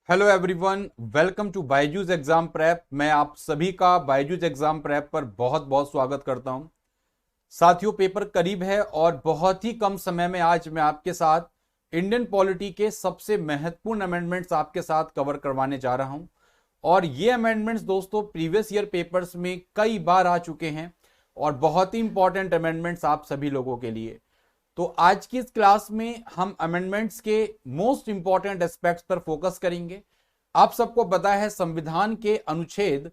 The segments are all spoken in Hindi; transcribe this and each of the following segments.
Hello everyone, welcome to Byju's exam prep. मैं आप सभी का बायजूस एग्जाम प्रेप पर बहुत बहुत स्वागत करता हूं। साथियों, पेपर करीब है और बहुत ही कम समय में आज मैं आपके साथ इंडियन पॉलिटी के सबसे महत्वपूर्ण अमेंडमेंट्स आपके साथ कवर करवाने जा रहा हूं। और ये अमेंडमेंट्स दोस्तों प्रीवियस ईयर पेपर्स में कई बार आ चुके हैं और बहुत ही इंपॉर्टेंट अमेंडमेंट्स आप सभी लोगों के लिए। तो आज की इस क्लास में हम अमेंडमेंट्स के मोस्ट इंपॉर्टेंट एस्पेक्ट्स पर फोकस करेंगे। आप सबको पता है संविधान के अनुच्छेद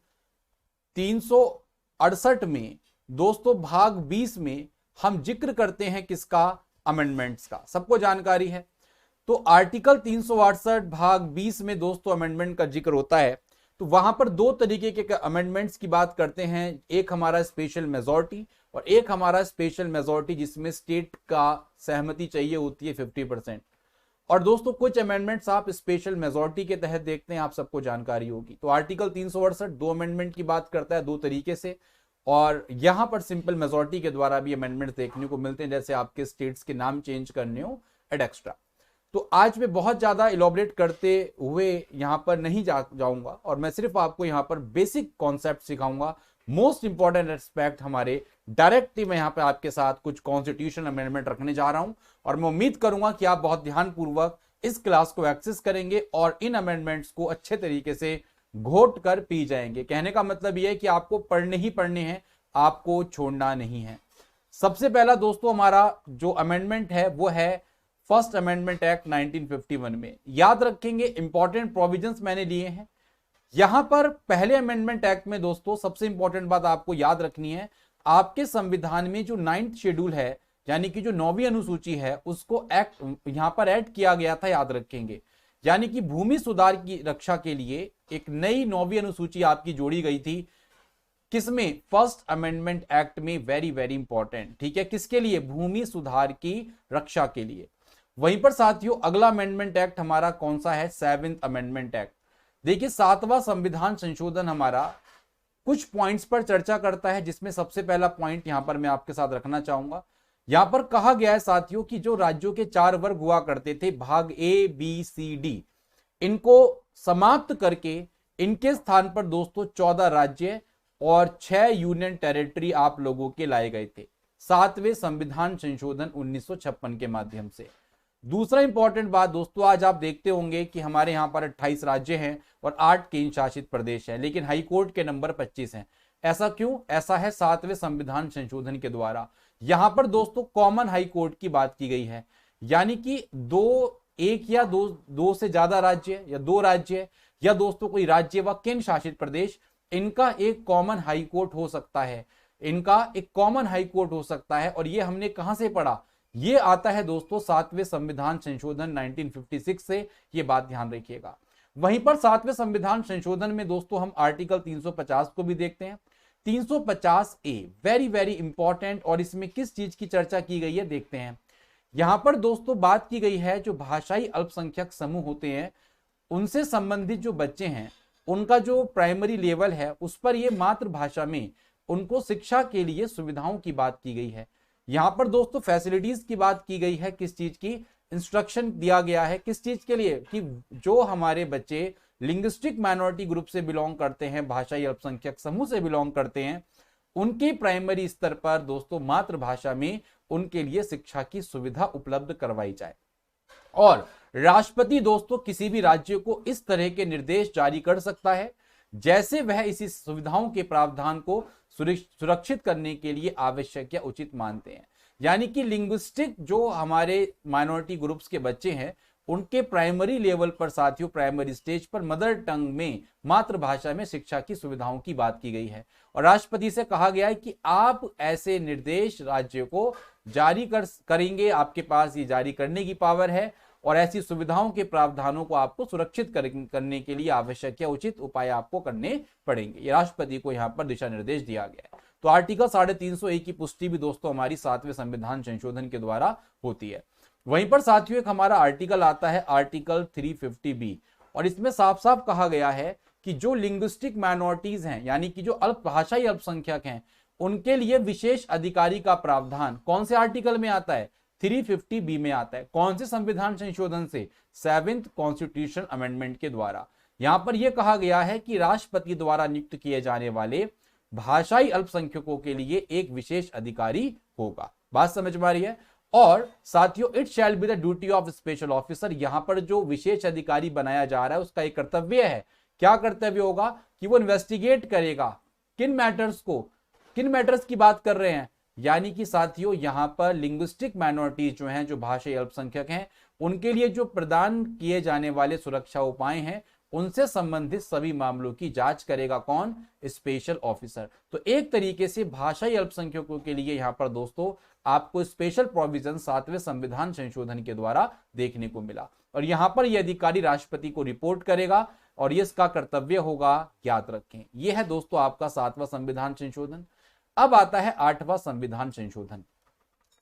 368 में दोस्तों भाग 20 में हम जिक्र करते हैं किसका, अमेंडमेंट्स का, सबको जानकारी है। तो आर्टिकल 368 भाग 20 में दोस्तों अमेंडमेंट का जिक्र होता है। तो वहां पर दो तरीके के अमेंडमेंट्स की बात करते हैं, एक हमारा स्पेशल मेजॉरिटी और एक हमारा स्पेशल मेजॉरिटी जिसमें स्टेट का सहमति चाहिए होती है 50%। और दोस्तों कुछ अमेंडमेंट्स आप स्पेशल मेजॉरिटी के तहत देखते हैं, आप सबको जानकारी होगी। तो आर्टिकल 368 दो अमेंडमेंट की बात करता है दो तरीके से, और यहां पर सिंपल मेजॉरिटी के द्वारा भी अमेंडमेंट देखने को मिलते हैं, जैसे आपके स्टेट्स के नाम चेंज करने हो एड एक्स्ट्रा। तो आज मैं बहुत ज्यादा इलॉबरेट करते हुए यहां पर नहीं जाऊंगा और मैं सिर्फ आपको यहां पर बेसिक कॉन्सेप्ट सिखाऊंगा। मोस्ट इंपॉर्टेंट एस्पेक्ट हमारे डायरेक्टली मैं यहां पर आपके साथ कुछ कॉन्स्टिट्यूशन अमेंडमेंट रखने जा रहा हूं और मैं उम्मीद करूंगा कि आप बहुत ध्यानपूर्वक इस क्लास को एक्सेस करेंगे और इन अमेंडमेंट्स को अच्छे तरीके से घोट कर पी जाएंगे। कहने का मतलब यह है कि आपको पढ़ने ही पढ़ने हैं, आपको छोड़ना नहीं है। सबसे पहला दोस्तों हमारा जो अमेंडमेंट है वो है फर्स्ट अमेंडमेंट एक्ट 1951 में। याद रखेंगे इंपॉर्टेंट प्रोविजंस मैंने लिए हैं यहां पर। पहले अमेंडमेंट एक्ट में दोस्तों सबसे इंपॉर्टेंट बात आपको याद रखनी है, आपके संविधान में जो 9th शेड्यूल है यानी कि जो 9वीं अनुसूची है उसको एक्ट यहां पर ऐड किया गया था, याद रखेंगे। यानी कि भूमि सुधार की रक्षा के लिए एक नई 9वीं अनुसूची आपकी जोड़ी गई थी, किसमें, फर्स्ट अमेंडमेंट एक्ट में। वेरी वेरी इंपॉर्टेंट, ठीक है, किसके लिए, भूमि सुधार की रक्षा के लिए। वहीं पर साथियों अगला अमेंडमेंट एक्ट हमारा कौन सा है, 7th अमेंडमेंट एक्ट। देखिए 7वां संविधान संशोधन हमारा कुछ पॉइंट्स पर चर्चा करता है, जिसमें सबसे पहला पॉइंट यहां पर मैं आपके साथ रखना चाहूंगा। यहां पर कहा गया है साथियों कि जो राज्यों के 4 वर्ग हुआ करते थे, भाग ए बी सी डी, इनको समाप्त करके इनके स्थान पर दोस्तों 14 राज्य और 6 यूनियन टेरिटरी आप लोगों के लाए गए थे 7वें संविधान संशोधन 1956 के माध्यम से। दूसरा इंपॉर्टेंट बात दोस्तों, आज आप देखते होंगे कि हमारे यहां पर 28 राज्य हैं और 8 केंद्र शासित प्रदेश हैं, लेकिन हाई कोर्ट के नंबर 25 हैं। ऐसा क्यों, ऐसा है 7वें संविधान संशोधन के द्वारा। यहां पर दोस्तों कॉमन हाई कोर्ट की बात की गई है, यानी कि एक या दो से ज्यादा राज्य या 2 राज्य या दोस्तों कोई राज्य व केंद्र शासित प्रदेश, इनका एक कॉमन हाई कोर्ट हो सकता है, इनका एक कॉमन हाई कोर्ट हो सकता है। और ये हमने कहां से पढ़ा, ये आता है दोस्तों 7वें संविधान संशोधन 1956 से, ये बात ध्यान रखिएगा। वहीं पर 7वें संविधान संशोधन में दोस्तों हम आर्टिकल 350 को भी देखते हैं। 350 ए वेरी वेरी इंपॉर्टेंट, और इसमें किस चीज की चर्चा की गई है देखते हैं। यहां पर दोस्तों बात की गई है जो भाषाई अल्पसंख्यक समूह होते हैं उनसे संबंधित जो बच्चे हैं, उनका जो प्राइमरी लेवल है उस पर ये मातृभाषा में उनको शिक्षा के लिए सुविधाओं की बात की गई है। यहां पर दोस्तों फैसिलिटीज की बात की गई है, किस चीज की, इंस्ट्रक्शन दिया गया है किस चीज के लिए, कि जो हमारे बच्चे लिंग्विस्टिक माइनॉरिटी ग्रुप से बिलोंग करते हैं, भाषाई अल्पसंख्यक समूह से बिलोंग करते हैं, उनके प्राइमरी स्तर पर दोस्तों मातृभाषा में उनके लिए शिक्षा की सुविधा उपलब्ध करवाई जाए। और राष्ट्रपति दोस्तों किसी भी राज्य को इस तरह के निर्देश जारी कर सकता है जैसे वह इसी सुविधाओं के प्रावधान को सुरक्षित करने के लिए आवश्यक या उचित मानते हैं। यानी कि लिंग्विस्टिक जो हमारे माइनॉरिटी ग्रुप्स के बच्चे हैं उनके प्राइमरी लेवल पर साथियों, प्राइमरी स्टेज पर मदर टंग में, मातृभाषा में शिक्षा की सुविधाओं की बात की गई है। और राष्ट्रपति से कहा गया है कि आप ऐसे निर्देश राज्य को जारी करेंगे, आपके पास ये जारी करने की पावर है, और ऐसी सुविधाओं के प्रावधानों को आपको सुरक्षित करने के लिए आवश्यक या उचित उपाय आपको करने पड़ेंगे। ये राष्ट्रपति को यहाँ पर दिशा निर्देश दिया गया है। तो आर्टिकल 350A की पुष्टि भी दोस्तों हमारी 7वें संविधान संशोधन के द्वारा होती है। वहीं पर साथियों एक हमारा आर्टिकल आता है आर्टिकल 350B, और इसमें साफ साफ कहा गया है कि जो लिंग्विस्टिक माइनॉरिटीज हैं यानी कि जो भाषाई अल्पसंख्यक हैं उनके लिए विशेष अधिकारी का प्रावधान कौन से आर्टिकल में आता है, 350 बी में आता है। कौन से संविधान संशोधन से? 7th कॉन्स्टिट्यूशन अमेंडमेंट के द्वारा। यहां पर यह कहा गया है कि राष्ट्रपति द्वारा नियुक्त किए जाने वाले भाषाई अल्पसंख्यकों के लिए एक विशेष अधिकारी होगा। बात समझ में आ रही है? और साथियों, it shall be the duty of special officer, यहां पर जो विशेष अधिकारी बनाया जा रहा है उसका एक कर्तव्य है। क्या कर्तव्य होगा? कि वो इन्वेस्टिगेट करेगा किन मैटर्स को, किन मैटर्स की बात कर रहे हैं, यानी कि साथियों यहां पर लिंग्विस्टिक माइनॉरिटीज जो हैं, जो भाषाई अल्पसंख्यक हैं, उनके लिए जो प्रदान किए जाने वाले सुरक्षा उपाय हैं उनसे संबंधित सभी मामलों की जांच करेगा कौन? Special officer. तो एक तरीके से भाषाई अल्पसंख्यकों के लिए यहां पर दोस्तों आपको स्पेशल प्रोविजन 7वें संविधान संशोधन के द्वारा देखने को मिला। और यहां पर यह अधिकारी राष्ट्रपति को रिपोर्ट करेगा और ये इसका कर्तव्य होगा, याद रखें। यह है दोस्तों आपका 7वां संविधान संशोधन। अब आता है 8वां संविधान संशोधन।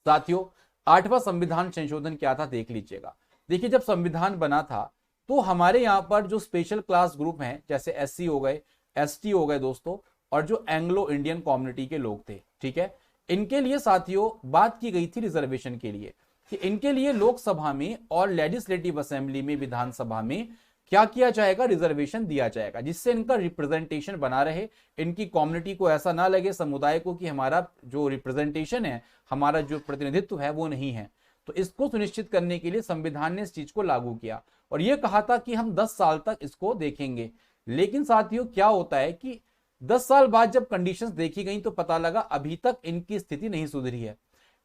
साथियों 8वां संविधान संशोधन क्या था देख लीजिएगा। देखिए, जब संविधान बना था तो हमारे यहां पर जो स्पेशल क्लास ग्रुप हैं, जैसे एससी हो गए, एसटी हो गए दोस्तों, और जो एंग्लो इंडियन कम्युनिटी के लोग थे, ठीक है, इनके लिए साथियों बात की गई थी रिजर्वेशन के लिए, कि इनके लिए लोकसभा में और लेजिस्लेटिव असेंबली में, विधानसभा में क्या किया जाएगा? रिजर्वेशन दिया जाएगा, जिससे इनका रिप्रेजेंटेशन बना रहे। इनकी कम्युनिटी को ऐसा ना लगे, समुदाय को, कि हमारा जो रिप्रेजेंटेशन है, हमारा जो प्रतिनिधित्व है वो नहीं है। तो इसको सुनिश्चित करने के लिए संविधान ने इस चीज को लागू किया और यह कहा था कि हम 10 साल तक इसको देखेंगे। लेकिन साथियों क्या होता है कि 10 साल बाद जब कंडीशंस देखी गई तो पता लगा अभी तक इनकी स्थिति नहीं सुधरी है।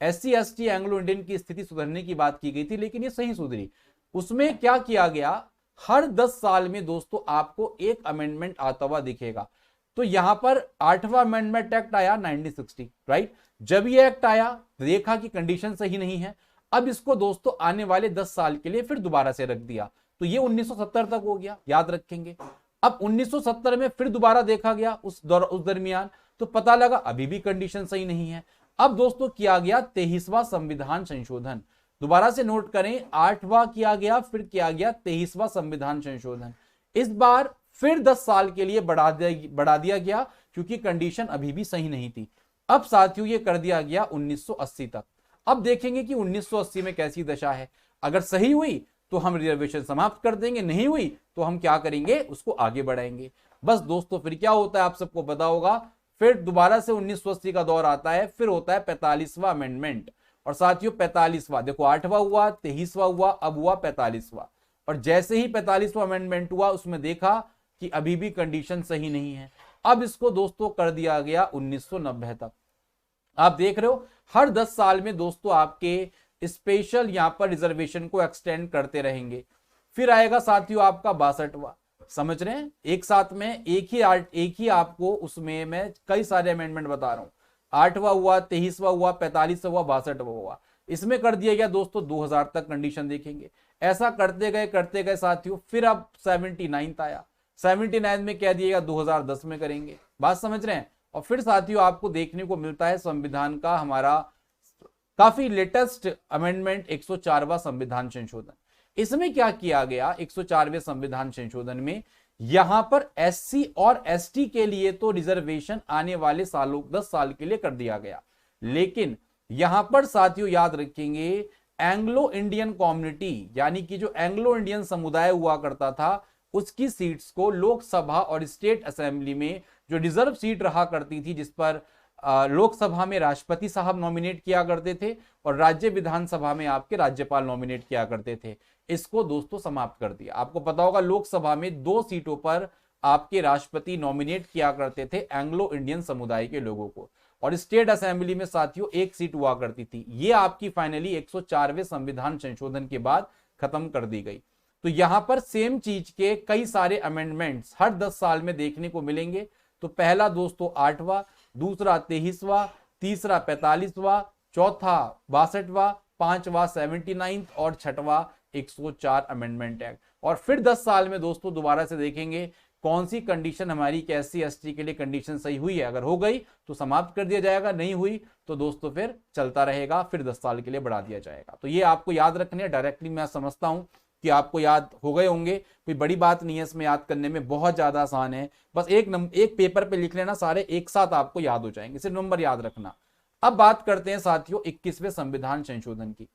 एससी एसटी एंग्लो इंडियन की स्थिति सुधरने की बात की गई थी, लेकिन ये सही सुधरी। उसमें क्या किया गया? हर 10 साल में दोस्तों आपको एक अमेंडमेंट आता हुआ दिखेगा। तो यहां पर 8वां अमेंडमेंट एक्ट आया 1960, राइट। जब ये एक्ट आया देखा कि कंडीशन सही नहीं है, अब इसको दोस्तों आने वाले 10 साल के लिए फिर दोबारा से रख दिया। तो ये 1970 तक हो गया, याद रखेंगे। अब 1970 में फिर दोबारा देखा गया उस दरमियान, तो पता लगा अभी भी कंडीशन सही नहीं है। अब दोस्तों किया गया 23वां संविधान संशोधन। दोबारा से नोट करें, 8वां किया गया, फिर किया गया 23वां संविधान संशोधन। इस बार फिर 10 साल के लिए बढ़ा दिया गया, क्योंकि कंडीशन अभी भी सही नहीं थी। अब साथियों ये कर दिया गया 1980 तक। अब देखेंगे कि 1980 में कैसी दशा है। अगर सही हुई तो हम रिजर्वेशन समाप्त कर देंगे, नहीं हुई तो हम क्या करेंगे? उसको आगे बढ़ाएंगे। बस दोस्तों फिर क्या होता है आप सबको पता होगा, फिर दोबारा से 1980 का दौर आता है, फिर होता है 45वां अमेंडमेंट। और साथियों 45वां, देखो 8वां हुआ, 23वां हुआ, अब हुआ 45वां। और जैसे ही 45वां अमेंडमेंट हुआ उसमें देखा कि अभी भी कंडीशन सही नहीं है। अब इसको दोस्तों कर दिया गया 1990 तक। आप देख रहे हो हर 10 साल में दोस्तों आपके स्पेशल यहां पर रिजर्वेशन को एक्सटेंड करते रहेंगे। फिर आएगा साथियों आपका 62वां। समझ रहे हैं? एक साथ में एक ही आपको उसमें मैं कई सारे अमेंडमेंट बता रहा हूं। 8वां हुआ, 23वां हुआ, 45वां हुआ, 62वां हुआ। इसमें कर दिया गया दोस्तों 2000 तक कंडीशन देखेंगे। ऐसा करते गए साथियों, फिर अब 79 आया। 79 में कह दिएगा 2010 में करेंगे। बात समझ रहे हैं? और फिर साथियों आपको देखने को मिलता है संविधान का हमारा काफी लेटेस्ट अमेंडमेंट 104वां संविधान संशोधन। इसमें क्या किया गया? 104वें संविधान संशोधन में यहां पर एससी और एसटी के लिए तो रिजर्वेशन आने वाले सालों 10 साल के लिए कर दिया गया, लेकिन यहां पर साथियों याद रखेंगे एंग्लो इंडियन कम्युनिटी, यानी कि जो एंग्लो इंडियन समुदाय हुआ करता था, उसकी सीट्स को लोकसभा और स्टेट असेंबली में जो रिजर्व सीट रहा करती थी, जिस पर लोकसभा में राष्ट्रपति साहब नॉमिनेट किया करते थे और राज्य विधानसभा में आपके राज्यपाल नॉमिनेट किया करते थे, इसको दोस्तों समाप्त कर दिया। आपको पता होगा लोकसभा में 2 सीटों पर आपके राष्ट्रपति नॉमिनेट किया करते थे एंग्लो इंडियन समुदाय के लोगों को, और स्टेट असेंबली में साथियों 1 सीट हुआ करती थी। ये आपकी फाइनली 104वें संविधान संशोधन के बाद खत्म कर दी गई। तो यहां पर सेम चीज के कई सारे अमेंडमेंट्स हर 10 साल में देखने को मिलेंगे। तो पहला दोस्तों 8वां, दूसरा 23वां, तीसरा 45वां, चौथा 62वां, 5वां 79 और 6वां 104 अमेंडमेंट एक्ट। और फिर 10 साल में दोस्तों दोबारा से देखेंगे कौन सी कंडीशन हमारी कैसी एसटी के लिए कंडीशन सही हुई है। अगर हो गई तो समाप्त कर दिया जाएगा, नहीं हुई तो दोस्तों फिर चलता रहेगा, फिर 10 साल के लिए बढ़ा दिया जाएगा। तो ये आपको याद रखने हैं। डायरेक्टली मैं समझता हूं कि आपको याद हो गए होंगे, कोई बड़ी बात नहीं है इसमें, याद करने में बहुत ज्यादा आसान है। बस एक पेपर पे लिख लेना, सारे एक साथ आपको याद हो जाएंगे, सिर्फ नंबर याद रखना। अब बात करते हैं साथियों 21वें संविधान संशोधन की।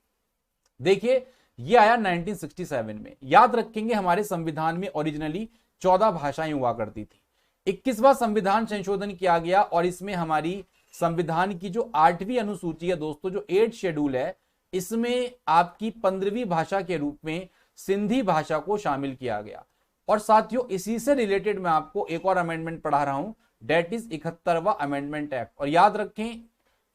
देखिए ये आया 1967 में। याद रखेंगे हमारे संविधान में ओरिजिनली 14 भाषाएं हुआ करती थी। 21वां संविधान संशोधन किया गया और इसमें हमारी संविधान की जो 8वीं अनुसूची है दोस्तों, जो 8th शेड्यूल है, इसमें आपकी 15वीं भाषा के रूप में सिंधी भाषा को शामिल किया गया। और साथियों इसी से रिलेटेड मैं आपको एक और अमेंडमेंट पढ़ा रहा हूं, डेट इज 71वां अमेंडमेंट एक्ट। और याद रखें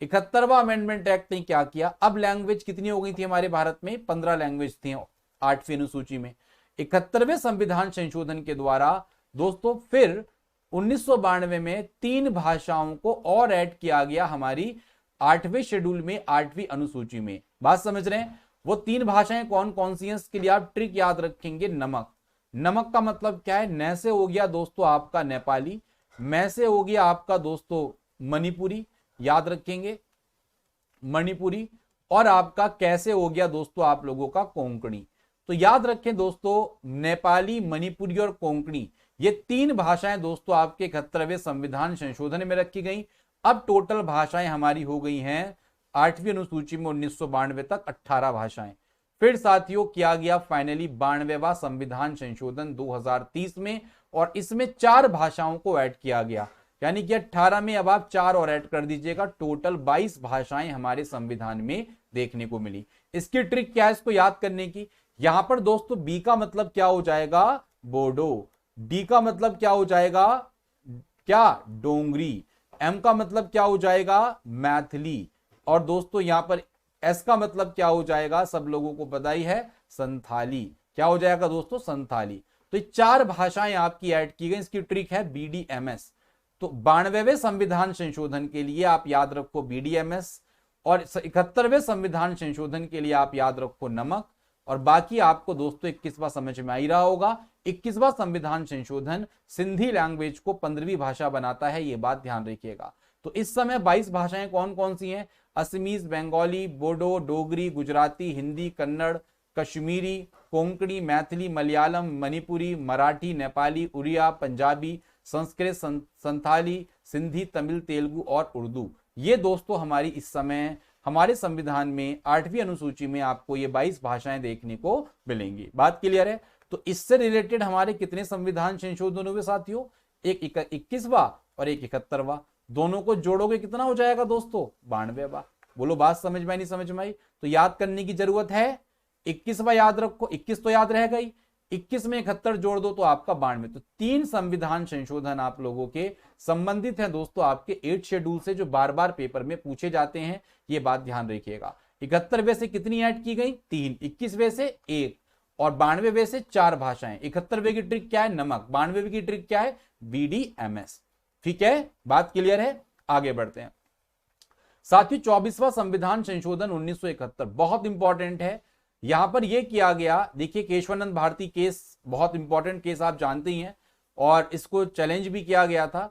71वां अमेंडमेंट एक्ट ने क्या किया, अब लैंग्वेज कितनी हो गई थी हमारे भारत में, 15 लैंग्वेज थी 8वीं अनुसूची में। 71वें संविधान संशोधन के द्वारा दोस्तों फिर 1992 में 3 भाषाओं को और ऐड किया गया हमारी 8वें शेड्यूल में, 8वीं अनुसूची में। बात समझ रहे हैं? वो 3 भाषाएं कौन कौन सी हैं, इसके लिए आप ट्रिक याद रखेंगे, नमक। नमक का मतलब क्या है, न से हो गया दोस्तों आपका नेपाली, मैं से हो गया आपका दोस्तों मणिपुरी, याद रखेंगे मणिपुरी, और आपका कैसे हो गया दोस्तों आप लोगों का कोंकणी। तो याद रखें दोस्तों, नेपाली, मणिपुरी और कोंकणी, ये 3 भाषाएं दोस्तों आपके 71वें संविधान संशोधन में रखी गई। अब टोटल भाषाएं हमारी हो गई हैं 8वीं अनुसूची में 1992 तक 18 भाषाएं। फिर साथियों किया गया फाइनली 92वां संविधान संशोधन 2030 में, और इसमें 4 भाषाओं को ऐड किया गया, यानी कि 18 में अब आप 4 और ऐड कर दीजिएगा, टोटल 22 भाषाएं हमारे संविधान में देखने को मिली। इसकी ट्रिक क्या है इसको याद करने की, यहां पर दोस्तों बी का मतलब क्या हो जाएगा, बोडो, डी का मतलब क्या हो जाएगा, क्या, डोंगरी, एम का मतलब क्या हो जाएगा, मैथिली, और दोस्तों यहां पर एस का मतलब क्या हो जाएगा, सब लोगों को पता ही है, संथाली। क्या हो जाएगा दोस्तों, संथाली। तो ये 4 भाषाएं आपकी ऐड की गई। इसकी ट्रिक है बीडीएमएस। तो 92वें संविधान संशोधन के लिए आप याद रखो बीडीएमएस, और 71वें संविधान संशोधन के लिए आप याद रखो नमक, और बाकी आपको दोस्तों 21वां समझ में आ ही रहा होगा। 21वां संविधान संशोधन सिंधी लैंग्वेज को 15वीं भाषा बनाता है, ये बात ध्यान रखिएगा। तो इस समय 22 भाषाएं कौन कौन सी हैं, असमीज, बंगाली, बोडो, डोगरी, गुजराती, हिंदी, कन्नड़, कश्मीरी, कोंकणी, मैथिली, मलयालम, मणिपुरी, मराठी, नेपाली, उड़िया, पंजाबी, संस्कृत, संथाली, सिंधी, तमिल, तेलुगु और उर्दू। ये दोस्तों हमारी इस समय हमारे संविधान में 8वीं अनुसूची में आपको ये 22 भाषाएं देखने को मिलेंगी। बात क्लियर है? तो इससे रिलेटेड हमारे कितने संविधान संशोधन हुए साथियों, एक 21वां और एक 71वां, दोनों को जोड़ोगे कितना हो जाएगा दोस्तों, 92वां। बोलो बात समझ में नहीं समझ में आई? तो याद करने की जरूरत है, 21वां याद रखो, 21 तो याद रह गई, 21 में 71 जोड़ दो तो आपका 92। तो 3 संविधान संशोधन आप लोगों के संबंधित हैं दोस्तों आपके 8 शेड्यूल से, जो बार बार पेपर में पूछे जाते हैं, ये बात ध्यान रखिएगा। 71वें से कितनी ऐड की गई, 3, 21वें से 1, और 92वें से 4 भाषाएं। 71वें की ट्रिक क्या है, नमक, 92वें की ट्रिक क्या है, बीडीएमएस। ठीक है, बात क्लियर है? आगे बढ़ते हैं साथियों। 24वां संविधान संशोधन 1971 बहुत इंपॉर्टेंट है। यहां पर यह किया गया, देखिए केशवानंद भारती केस बहुत इंपॉर्टेंट केस आप जानते ही हैं, और इसको चैलेंज भी किया गया था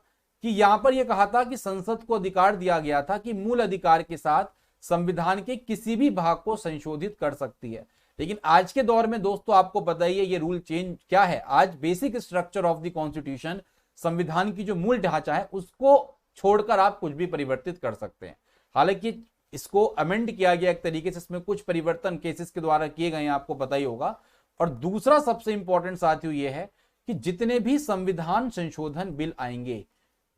कि यहां पर यह कहा था कि संसद को अधिकार दिया गया था कि मूल अधिकार के साथ संविधान के किसी भी भाग को संशोधित कर सकती है। लेकिन आज के दौर में दोस्तों आपको पता ही है ये रूल चेंज क्या है, आज basic structure of the constitution, संविधान की जो मूल ढांचा है उसको छोड़कर आप कुछ भी परिवर्तित कर सकते हैं। हालांकि इसको अमेंड किया गया एक तरीके से, इसमें कुछ परिवर्तन केसेस के द्वारा किए गए हैं, आपको पता ही होगा। और दूसरा सबसे इंपॉर्टेंट साथियों यह है कि जितने भी संविधान संशोधन बिल आएंगे,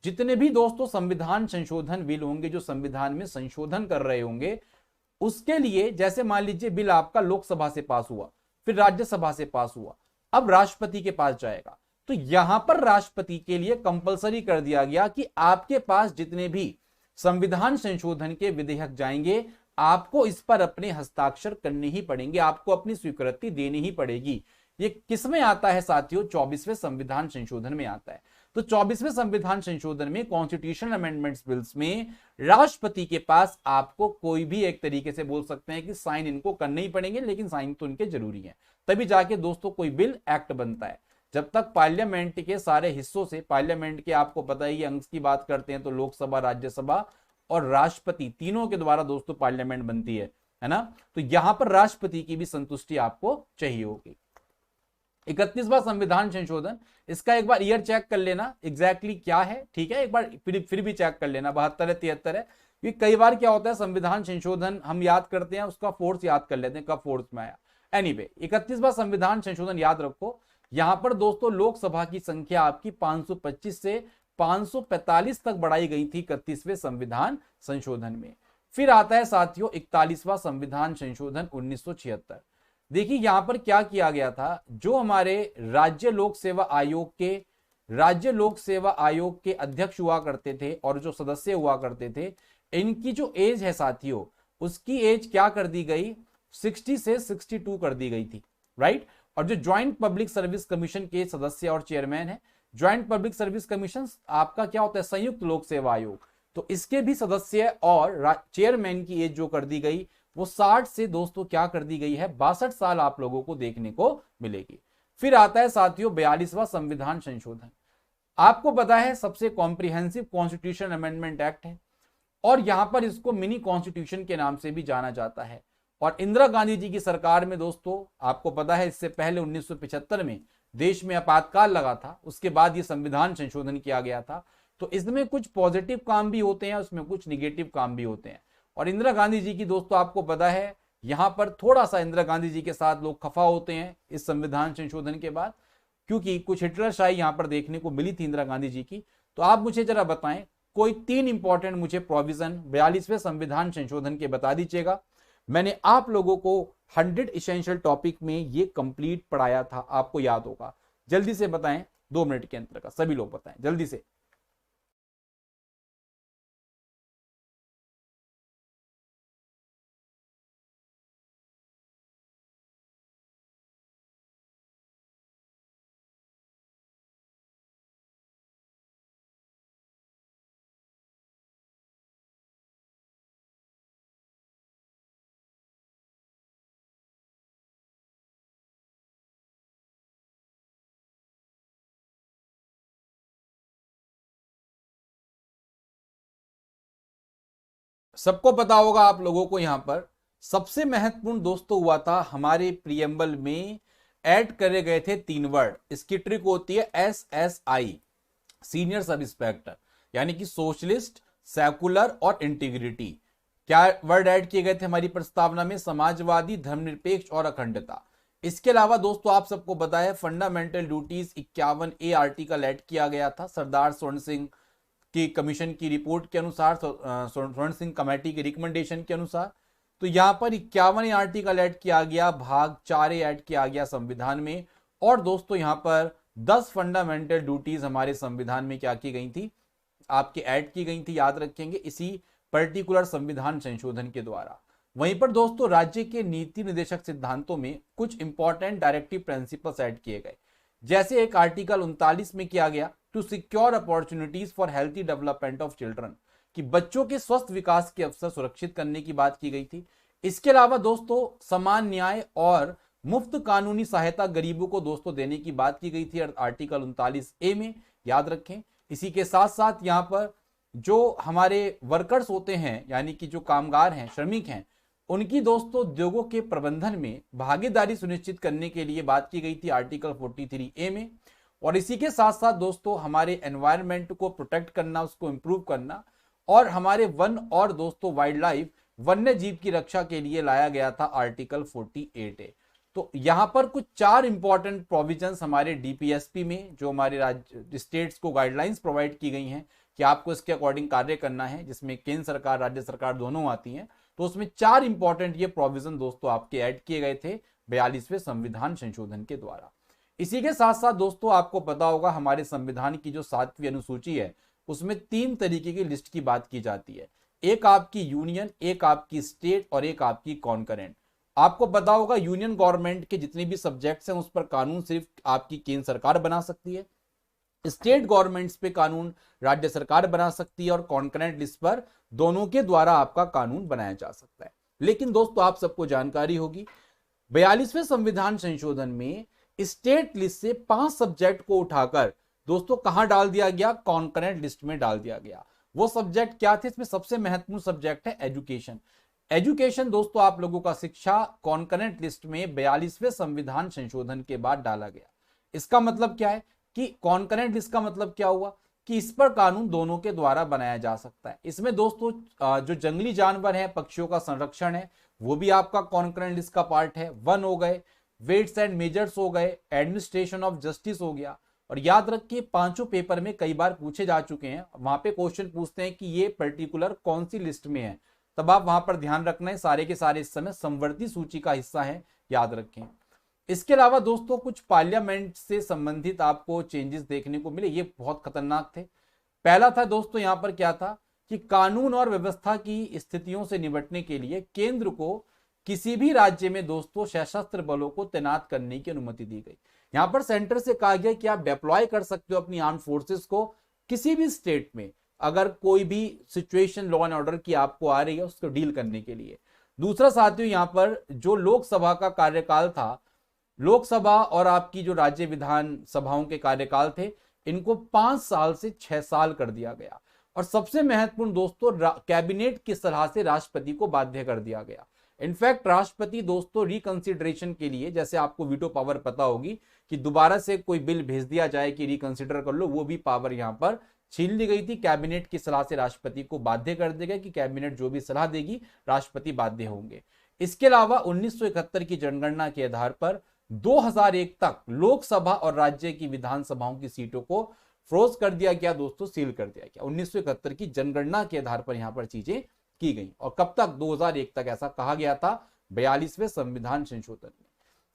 जितने भी दोस्तों संविधान संशोधन बिल होंगे जो संविधान में संशोधन कर रहे होंगे, उसके लिए जैसे मान लीजिए बिल आपका लोकसभा से पास हुआ, फिर राज्यसभा से पास हुआ, अब राष्ट्रपति के पास जाएगा, तो यहां पर राष्ट्रपति के लिए कंपलसरी कर दिया गया कि आपके पास जितने भी संविधान संशोधन के विधेयक जाएंगे, आपको इस पर अपने हस्ताक्षर करने ही पड़ेंगे, आपको अपनी स्वीकृति देनी ही पड़ेगी। ये किस में आता है साथियों, 24वें संविधान संशोधन में आता है। तो 24वें संविधान संशोधन में कॉन्स्टिट्यूशनल अमेंडमेंट्स बिल्स में राष्ट्रपति के पास आपको कोई भी एक तरीके से बोल सकते हैं कि साइन इनको करने ही पड़ेंगे, लेकिन साइन तो इनके जरूरी है, तभी जाके दोस्तों कोई बिल एक्ट बनता है। जब तक पार्लियामेंट के सारे हिस्सों से, पार्लियामेंट के आपको पता ही अंश की बात करते हैं तो लोकसभा, राज्यसभा और राष्ट्रपति तीनों के द्वारा दोस्तों पार्लियामेंट बनती है ना, तो यहां पर राष्ट्रपति की भी संतुष्टि आपको चाहिए होगी। 31वां संविधान संशोधन, इसका एक बार ईयर चेक कर लेना एग्जैक्टली क्या है, ठीक है, एक बार फिर भी चेक कर लेना, 72 है 73 है, क्योंकि कई बार क्या होता है, संविधान संशोधन हम याद करते हैं, उसका फोर्स याद कर लेते हैं कब फोर्स में आया। एनीवे 31वां संविधान संशोधन याद रखो। यहां पर दोस्तों लोकसभा की संख्या आपकी 525 से 545 तक बढ़ाई गई थी 31वें संविधान संशोधन में। फिर आता है साथियों 41वां संविधान संशोधन 1976। देखिए यहां पर क्या किया गया था, जो हमारे राज्य लोक सेवा आयोग के अध्यक्ष हुआ करते थे और जो सदस्य हुआ करते थे, इनकी जो एज है साथियों, उसकी एज क्या कर दी गई, 60 से 62 कर दी गई थी, राइट। और जो ज्वाइंट पब्लिक सर्विस कमीशन के सदस्य और चेयरमैन है, ज्वाइंट पब्लिक सर्विस कमीशन आपका क्या होता है, संयुक्त लोक सेवा आयोग, तो इसके भी सदस्य और चेयरमैन की एज जो कर दी गई वो 60 से दोस्तों क्या कर दी गई है, 62 साल आप लोगों को देखने को मिलेगी। फिर आता है साथियों 42वां संविधान संशोधन। आपको पता है सबसे कॉम्प्रिहेंसिव कॉन्स्टिट्यूशन अमेंडमेंट एक्ट है और यहां पर इसको मिनी कॉन्स्टिट्यूशन के नाम से भी जाना जाता है। और इंदिरा गांधी जी की सरकार में दोस्तों आपको पता है, इससे पहले 1975 में देश में आपातकाल लगा था, उसके बाद ये संविधान संशोधन किया गया था। तो इसमें कुछ पॉजिटिव काम भी होते हैं, उसमें कुछ निगेटिव काम भी होते हैं। और इंदिरा गांधी जी की दोस्तों आपको पता है, यहां पर थोड़ा सा इंदिरा गांधी जी के साथ लोग खफा होते हैं इस संविधान संशोधन के बाद, क्योंकि कुछ हिटलरशाही यहां पर देखने को मिली थी इंदिरा गांधी जी की। तो आप मुझे जरा बताएं, कोई 3 इंपॉर्टेंट मुझे प्रोविजन 42वें संविधान संशोधन के बता दीजिएगा। मैंने आप लोगों को 100 इसेंशियल टॉपिक में ये कंप्लीट पढ़ाया था, आपको याद होगा। जल्दी से बताएं, 2 मिनट के अंतर का सभी लोग बताएं जल्दी से। सबको पता होगा आप लोगों को, यहां पर सबसे महत्वपूर्ण दोस्तों हुआ था, हमारे प्रियम्बल में ऐड करे गए थे 3 वर्ड। इसकी ट्रिक होती है SSI, सीनियर सब इंस्पेक्टर, यानी कि सोशलिस्ट, सेकुलर और इंटीग्रिटी। क्या वर्ड ऐड किए गए थे हमारी प्रस्तावना में, समाजवादी, धर्मनिरपेक्ष और अखंडता। इसके अलावा दोस्तों आप सबको पता है fundamental duties 51A article add किया गया था सरदार स्वर्ण सिंह की कमीशन की रिपोर्ट के अनुसार, स्वर्ण सिंह कमेटी के रिकमेंडेशन के अनुसार। तो यहां पर 51 आर्टिकल ऐड किया गया, भाग 4A ऐड किया गया संविधान में। और दोस्तों यहां पर 10 फंडामेंटल ड्यूटीज हमारे संविधान में क्या की गई थी, आपके ऐड की गई थी, याद रखेंगे इसी पर्टिकुलर संविधान संशोधन के द्वारा। वहीं पर दोस्तों राज्य के नीति निर्देशक सिद्धांतों में कुछ इंपॉर्टेंट डायरेक्टिव प्रिंसिपल्स ऐड किए गए। जैसे एक आर्टिकल 39 में किया गया, to secure opportunities for healthy development of children, कि बच्चों के स्वस्थ विकास के अवसर सुरक्षित करने की बात की गई थी। इसके अलावा दोस्तों समान न्याय और मुफ्त कानूनी सहायता गरीबों को दोस्तों देने की बात की गई थी आर्टिकल 39A में, याद रखें। इसी के साथ साथ यहां पर जो हमारे वर्कर्स होते हैं, यानी कि जो कामगार हैं, श्रमिक हैं, उनकी दोस्तों उद्योगों के प्रबंधन में भागीदारी सुनिश्चित करने के लिए बात की गई थी आर्टिकल 43A में। और इसी के साथ साथ दोस्तों हमारे एनवायरनमेंट को प्रोटेक्ट करना, उसको इंप्रूव करना, और हमारे वन और दोस्तों वाइल्ड लाइफ, वन्य जीव की रक्षा के लिए लाया गया था आर्टिकल 48A। तो यहां पर कुछ 4 इंपॉर्टेंट प्रोविजंस हमारे डीपीएसपी में, जो हमारे राज्य स्टेट्स को गाइडलाइंस प्रोवाइड की गई हैं कि आपको इसके अकॉर्डिंग कार्य करना है, जिसमें केंद्र सरकार राज्य सरकार दोनों आती हैं। तो उसमें 4 इंपॉर्टेंट ये प्रोविजन दोस्तों आपके ऐड किए गए थे 42वें संविधान संशोधन के द्वारा। इसी के साथ साथ दोस्तों आपको पता होगा हमारे संविधान की जो 7वीं अनुसूची है, उसमें 3 तरीके की लिस्ट की बात की जाती है। एक आपकी यूनियन, एक आपकी स्टेट और एक आपकी कॉन्करेंट। आपको पता होगा यूनियन गवर्नमेंट के जितने भी सब्जेक्ट्स हैं उस पर कानून सिर्फ आपकी केंद्र सरकार बना सकती है, स्टेट गवर्नमेंट्स पे कानून राज्य सरकार बना सकती है, और कॉन्करेंट लिस्ट पर दोनों के द्वारा आपका कानून बनाया जा सकता है। लेकिन दोस्तों आप सबको जानकारी होगी 42वें संविधान संशोधन में स्टेट लिस्ट से 5 सब्जेक्ट को उठाकर दोस्तों कहां डाल दिया गया, कॉन्करेंट लिस्ट में डाल दिया गया। वो सब्जेक्ट क्या थे, इसमें सबसे महत्वपूर्ण सब्जेक्ट है एजुकेशन। एजुकेशन दोस्तों आप लोगों का शिक्षा कॉन्करेंट लिस्ट में 42वें संविधान संशोधन के बाद डाला गया। इसका मतलब क्या है कि कॉन्करेंट लिस्ट का मतलब क्या हुआ कि इस पर कानून दोनों के द्वारा बनाया जा सकता है। इसमें दोस्तों जो जंगली जानवर है, पक्षियों का संरक्षण है, वो भी आपका कॉन्करेंट लिस्ट का पार्ट है। वन हो गए, वेट्स एंड मेजर्स हो गए, एडमिनिस्ट्रेशन ऑफ जस्टिस हो गया। और याद रखिए पांचों पेपर में कई बार पूछे जा चुके हैं, वहां पे क्वेश्चन पूछते हैं कि ये पर्टिकुलर कौन सी लिस्ट में है, तब आप वहां पर ध्यान रखना है सारे के सारे इस समय समवर्ती सूची का हिस्सा है, याद रखें। इसके अलावा दोस्तों कुछ पार्लियामेंट से संबंधित आपको चेंजेस देखने को मिले, ये बहुत खतरनाक थे। पहला था दोस्तों यहां पर क्या था कि कानून और व्यवस्था की स्थितियों से निपटने के लिए केंद्र को किसी भी राज्य में दोस्तों सशस्त्र बलों को तैनात करने की अनुमति दी गई। यहां पर सेंटर से कहा गया कि आप डिप्लॉय कर सकते हो अपनी आर्म फोर्सेस को किसी भी स्टेट में, अगर कोई भी सिचुएशन लॉ एंड ऑर्डर की आपको आ रही है उसको डील करने के लिए। दूसरा साथियों, यहां पर जो लोकसभा का कार्यकाल था, लोकसभा और आपकी जो राज्य विधान सभाओं के कार्यकाल थे, इनको 5 साल से 6 साल कर दिया गया। और सबसे महत्वपूर्ण दोस्तों, कैबिनेट की सलाह से राष्ट्रपति को बाध्य कर दिया गया। इनफैक्ट राष्ट्रपति दोस्तों रिकंसिडरेशन के लिए, जैसे आपको वीटो पावर पता होगी कि दोबारा से कोई बिल भेज दिया जाए कि रिकंसिडर कर लो, वो भी पावर यहां पर छीन ली गई थी। कैबिनेट की सलाह से राष्ट्रपति को बाध्य कर देगा कि कैबिनेट जो भी सलाह देगी राष्ट्रपति बाध्य होंगे। इसके अलावा 1971 की जनगणना के आधार पर 2001 तक लोकसभा और राज्य की विधानसभाओं की सीटों को फ्रोज कर दिया गया दोस्तों, सील कर दिया गया। 1971 की जनगणना के आधार पर यहां पर चीजें की गई। और कब तक? 2001 तक ऐसा कहा गया था 42वें संविधान संशोधन में।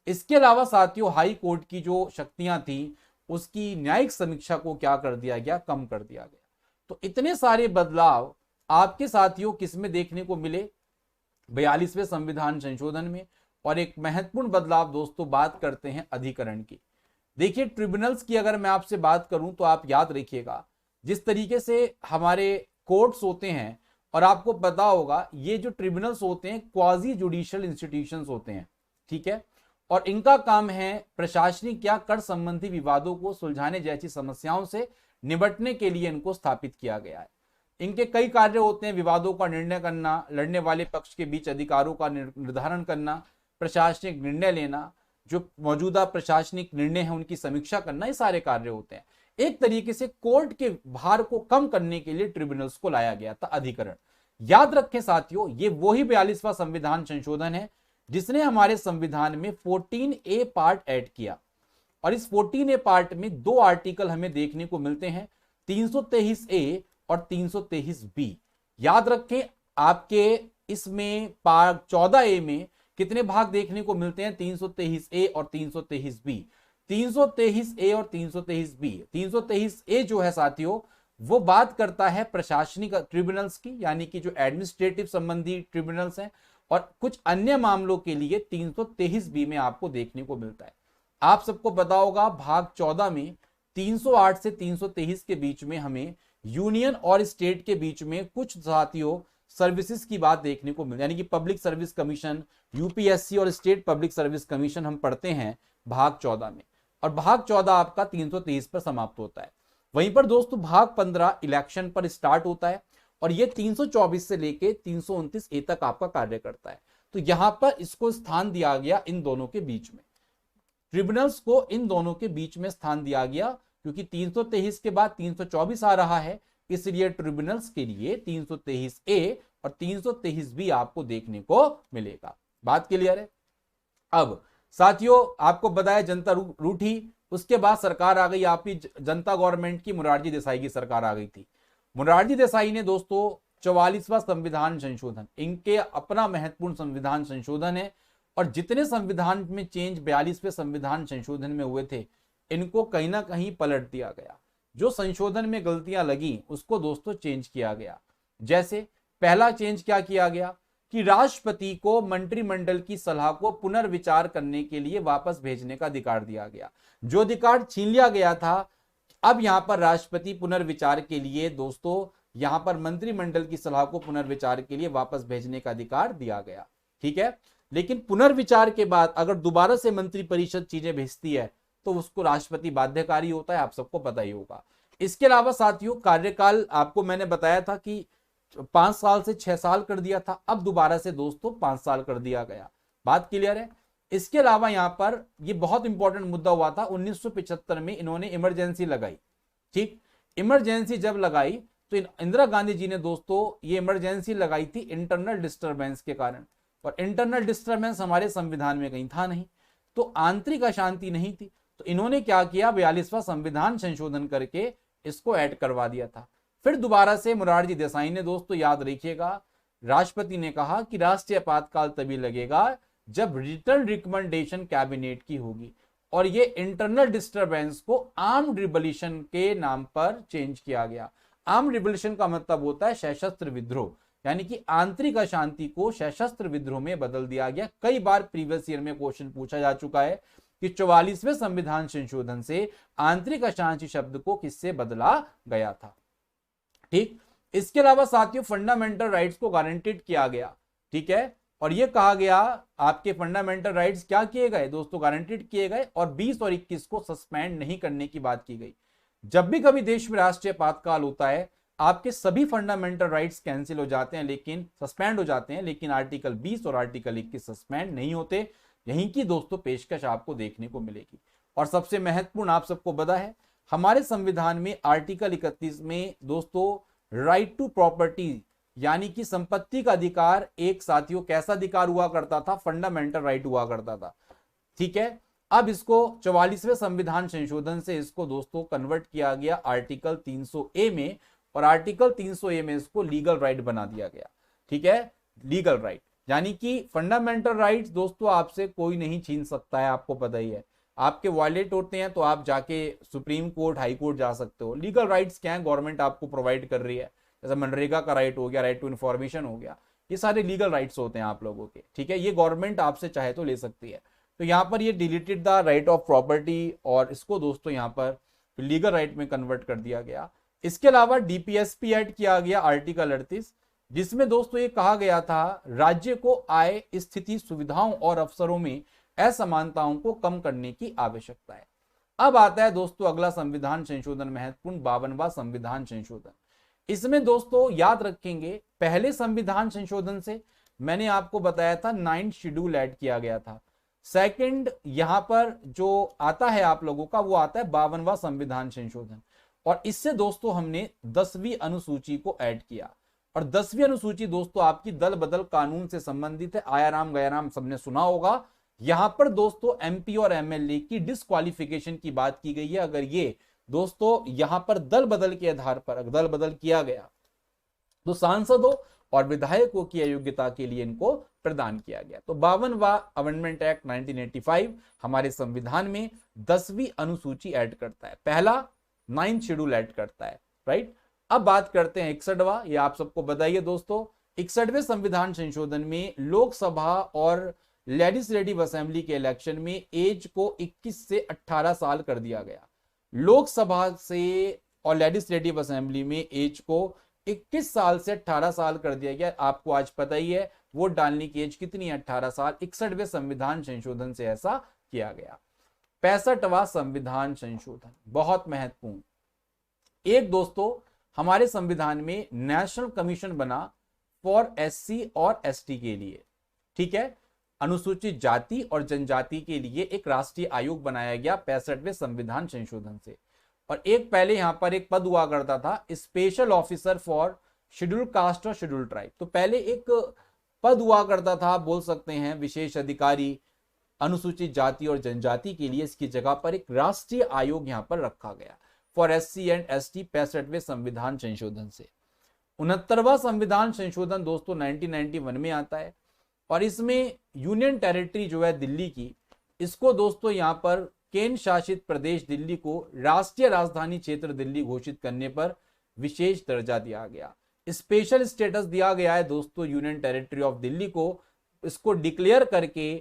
इसके अलावा साथियों हाई कोर्ट की जो शक्तियां थी उसकी न्यायिक समीक्षा को क्या कर दिया गया? कम कर दिया गया। तो इतने सारे बदलाव आपके साथियों किसमें देखने को मिले? 42वें संविधान संशोधन में। और एक महत्वपूर्ण बदलाव दोस्तों बात करते हैं अधिकरण की। देखिए ट्रिब्यूनल्स की अगर मैं आपसे बात करूं तो आप याद रखिएगा, जिस तरीके से हमारे कोर्ट्स होते हैं, और आपको पता होगा ये जो ट्रिब्यूनल्स होते हैं क्वाजी जुडिशियल इंस्टीट्यूशंस होते हैं, ठीक है। और इनका काम है प्रशासनिक या कर संबंधी विवादों को सुलझाने जैसी समस्याओं से निपटने के लिए इनको स्थापित किया गया है। इनके कई कार्य होते हैं: विवादों का निर्णय करना, लड़ने वाले पक्ष के बीच अधिकारों का निर्धारण करना, प्रशासनिक निर्णय लेना, जो मौजूदा प्रशासनिक निर्णय है उनकी समीक्षा करना, ये सारे कार्य होते हैं। एक तरीके से कोर्ट के भार को कम करने के लिए ट्रिब्यूनल्स को लाया गया था अधिकरण। याद रखें साथियों, ये वही 42वां संविधान संशोधन है जिसने हमारे संविधान में 14A पार्ट ऐड किया। और इस 14A पार्ट में 2 आर्टिकल हमें देखने को मिलते हैं, 323A और 323B। याद रखें आपके इसमें पार्ट 14A में कितने भाग देखने को मिलते हैं? 323A और 323B। 323A और 323B। 323A जो है साथियों वो बात करता है प्रशासनिक ट्रिब्यूनल्स की, यानी कि जो एडमिनिस्ट्रेटिव संबंधी ट्रिब्यूनल्स हैं, और कुछ अन्य मामलों के लिए 323B में आपको देखने को मिलता है। आप सबको पता होगा भाग 14 में 308 से 323 के बीच में हमें यूनियन और स्टेट के बीच में कुछ साथियों सर्विसेज की बात देखने को मिलती है, यानी कि पब्लिक सर्विस कमीशन, यूपीएससी और स्टेट पब्लिक सर्विस कमीशन हम पढ़ते हैं भाग 14 में। और भाग 14 आपका 323 पर समाप्त होता है। वहीं पर दोस्तों भाग 15 इलेक्शन पर स्टार्ट होता है और ये 324 से लेके 329A तक आपका कार्य करता है। तो यहां पर इसको स्थान दिया गया इन दोनों के बीच में, ट्रिब्यूनल्स को इन दोनों के बीच में स्थान दिया गया, क्योंकि 323 के बाद 324 आ रहा है, इसलिए ट्रिब्यूनल्स के लिए 323A और 323B आपको देखने को मिलेगा। बात क्लियर है? अब साथियों आपको बताया जनता रूठी, उसके बाद सरकार आ गई आपकी जनता गवर्नमेंट की, मोरारजी देसाई की सरकार आ गई थी। मोरारजी देसाई ने दोस्तों 44वां संविधान संशोधन, इनके अपना महत्वपूर्ण संविधान संशोधन है, और जितने संविधान में चेंज 42वें संविधान संशोधन में हुए थे इनको कहीं ना कहीं पलट दिया गया। जो संशोधन में गलतियां लगी उसको दोस्तों चेंज किया गया। जैसे पहला चेंज क्या किया गया कि राष्ट्रपति को मंत्रिमंडल की सलाह को पुनर्विचार करने के लिए वापस भेजने का अधिकार दिया गया। जो अधिकार छीन लिया गया था, अब यहां पर राष्ट्रपति पुनर्विचार के लिए दोस्तों यहां पर मंत्रिमंडल की सलाह को पुनर्विचार के लिए वापस भेजने का अधिकार दिया गया। ठीक है, लेकिन पुनर्विचार के बाद अगर दोबारा से मंत्रिपरिषद चीजें भेजती है तो उसको राष्ट्रपति बाध्यकारी होता है, आप सबको पता ही होगा। इसके अलावा साथियों कार्यकाल आपको मैंने बताया था कि 5 साल से 6 साल कर दिया था, अब दोबारा से दोस्तों 5 साल कर दिया गया। बात क्लियर है? इसके अलावा यहां पर ये बहुत इंपॉर्टेंट मुद्दा हुआ था 1975 में, इन्होंने इमरजेंसी लगाई। ठीक, इमरजेंसी जब लगाई तो इंदिरा गांधी जी ने दोस्तों ये इमरजेंसी लगाई थी इंटरनल डिस्टरबेंस के कारण, और इंटरनल डिस्टरबेंस हमारे संविधान में कहीं था नहीं, तो आंतरिक अशांति नहीं थी, तो इन्होंने क्या किया, 42वां संविधान संशोधन करके इसको ऐड करवा दिया था। फिर दोबारा से मोरारजी देसाई ने, दोस्तों याद रखिएगा, राष्ट्रपति ने कहा कि राष्ट्रीय आपातकाल तभी लगेगा जब रिटर्न रिकमेंडेशन कैबिनेट की होगी, और ये इंटरनल डिस्टरबेंस को आर्म्ड रिवॉल्यूशन के नाम पर चेंज किया गया। आर्म्ड रिवॉल्यूशन का मतलब होता है सशस्त्र विद्रोह, यानी कि आंतरिक अशांति को सशस्त्र विद्रोह में बदल दिया गया। कई बार प्रीवियस ईयर में क्वेश्चन पूछा जा चुका है कि 44वें संविधान संशोधन से आंतरिक अशांति शब्द को किससे बदला गया था। ठीक, इसके अलावा साथियों फंडामेंटल राइट्स को गारंटीड किया गया। ठीक है, और यह कहा गया आपके फंडामेंटल राइट्स क्या किए गए दोस्तों, गारंटीड किए गए, और 20 और 21 को सस्पेंड नहीं करने की बात की गई। जब भी कभी देश में राष्ट्रीय आपातकाल होता है आपके सभी फंडामेंटल राइट्स कैंसिल हो जाते हैं, लेकिन सस्पेंड हो जाते हैं, लेकिन आर्टिकल 20 और आर्टिकल 21 सस्पेंड नहीं होते। यहीं की दोस्तों पेशकश आपको देखने को मिलेगी। और सबसे महत्वपूर्ण आप सबको पता है हमारे संविधान में आर्टिकल 31 में दोस्तों राइट टू प्रॉपर्टी यानी कि संपत्ति का अधिकार एक साथियों कैसा अधिकार हुआ करता था, फंडामेंटल राइट हुआ करता था। ठीक है, अब इसको 44वें संविधान संशोधन से इसको दोस्तों कन्वर्ट किया गया आर्टिकल 300A में, और आर्टिकल 300A में इसको लीगल राइट बना दिया गया। ठीक है, लीगल राइट यानी कि फंडामेंटल राइट्स दोस्तों आपसे कोई नहीं छीन सकता है, आपको पता ही है। आपके वायलेट होते हैं तो आप जाके सुप्रीम कोर्ट, हाई कोर्ट जा सकते हो। लीगल राइट्स क्या है, गवर्नमेंट आपको प्रोवाइड कर रही है, जैसे मनरेगा का राइट हो गया, राइट टू इन्फॉर्मेशन हो गया, ये सारे लीगल राइट्स होते हैं आप लोगों के। ठीक है, ये गवर्नमेंट आपसे चाहे तो ले सकती है। तो यहाँ पर ये deleted the right of property, और इसको दोस्तों यहाँ पर लीगल राइट में कन्वर्ट कर दिया गया। इसके अलावा डीपीएसपी ऐड किया गया आर्टिकल 38, जिसमें दोस्तों ये कहा गया था राज्य को आय, स्थिति, सुविधाओं और अवसरों में असमानताओं को कम करने की आवश्यकता है। अब आता है दोस्तों अगला संविधान संशोधन महत्वपूर्ण 52वां संविधान संशोधन। इसमें दोस्तों याद रखेंगे पहले संविधान संशोधन से मैंने आपको बताया था 9th शेड्यूल ऐड किया गया था। सेकंड यहां पर जो आता है आप लोगों का वो आता है 52वां संविधान संशोधन, और इससे दोस्तों हमने 10वीं अनुसूची को ऐड किया। और 10वीं अनुसूची दोस्तों आपकी दल बदल कानून से संबंधित है। आयाराम गयाराम सबने सुना होगा। यहां पर दोस्तों एमपी और एमएलए की डिस्क्वालिफिकेशन की बात की गई है। अगर ये दोस्तों यहां पर दल बदल के आधार पर दल बदल किया गया तो सांसदों और विधायकों की अयोग्यता के लिए इनको प्रदान किया गया। तो 52वां अमेंडमेंट एक्ट 1985 हमारे संविधान में 10वीं अनुसूची ऐड करता है, पहला 9th शेड्यूल ऐड करता है। राइट, अब बात करते हैं 61वां। ये आप सबको बताइए दोस्तों 61वें संविधान संशोधन में लोकसभा और लेजिस्लेटिव असेंबली के इलेक्शन में एज को 21 से 18 साल कर दिया गया। लोकसभा से और लेजिस्लेटिव असेंबली में एज को 21 साल से 18 साल कर दिया गया। आपको आज पता ही है वोट डालने की एज कितनी है, 18 साल। 61वें संविधान संशोधन से ऐसा किया गया। 65वां संविधान संशोधन बहुत महत्वपूर्ण। एक दोस्तों हमारे संविधान में नेशनल कमीशन बना फॉर एससी और एसटी के लिए। ठीक है, अनुसूचित जाति और जनजाति के लिए एक राष्ट्रीय आयोग बनाया गया 65वें संविधान संशोधन से। और एक पहले यहां पर एक पद हुआ करता था special officer for schedule caste और शेड्यूल ट्राइब। तो पहले एक पद हुआ करता था, बोल सकते हैं विशेष अधिकारी अनुसूचित जाति और जनजाति के लिए। इसकी जगह पर एक राष्ट्रीय आयोग यहां पर रखा गया फॉर एससी एंड एसटी 65वें संविधान संशोधन से। 69वां संविधान संशोधन दोस्तों 1991 में आता है, और इसमें यूनियन टेरिटरी जो है दिल्ली की, इसको दोस्तों यहां पर केंद्र शासित प्रदेश दिल्ली को राष्ट्रीय राजधानी क्षेत्र दिल्ली घोषित करने पर विशेष दर्जा दिया गया। स्पेशल स्टेटस दिया गया है दोस्तों यूनियन टेरिटरी ऑफ दिल्ली को, इसको डिक्लेयर करके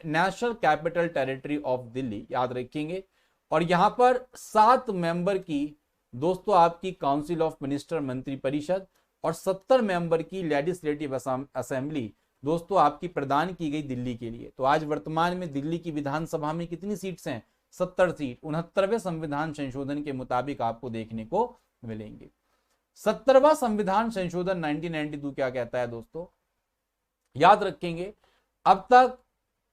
national capital territory of Delhi याद रखेंगे। और यहां पर 7 मेंबर की दोस्तों आपकी काउंसिल ऑफ मिनिस्टर मंत्री परिषद और 70 मेंबर की लेजिस्लेटिव असेंबली दोस्तों आपकी प्रदान की गई दिल्ली के लिए। तो आज वर्तमान में दिल्ली की विधानसभा में कितनी सीट्स हैं, 70 सीट 69वें संविधान संशोधन के मुताबिक आपको देखने को मिलेंगे। 70वां संविधान संशोधन 1992 क्या कहता है दोस्तों, याद रखेंगे अब तक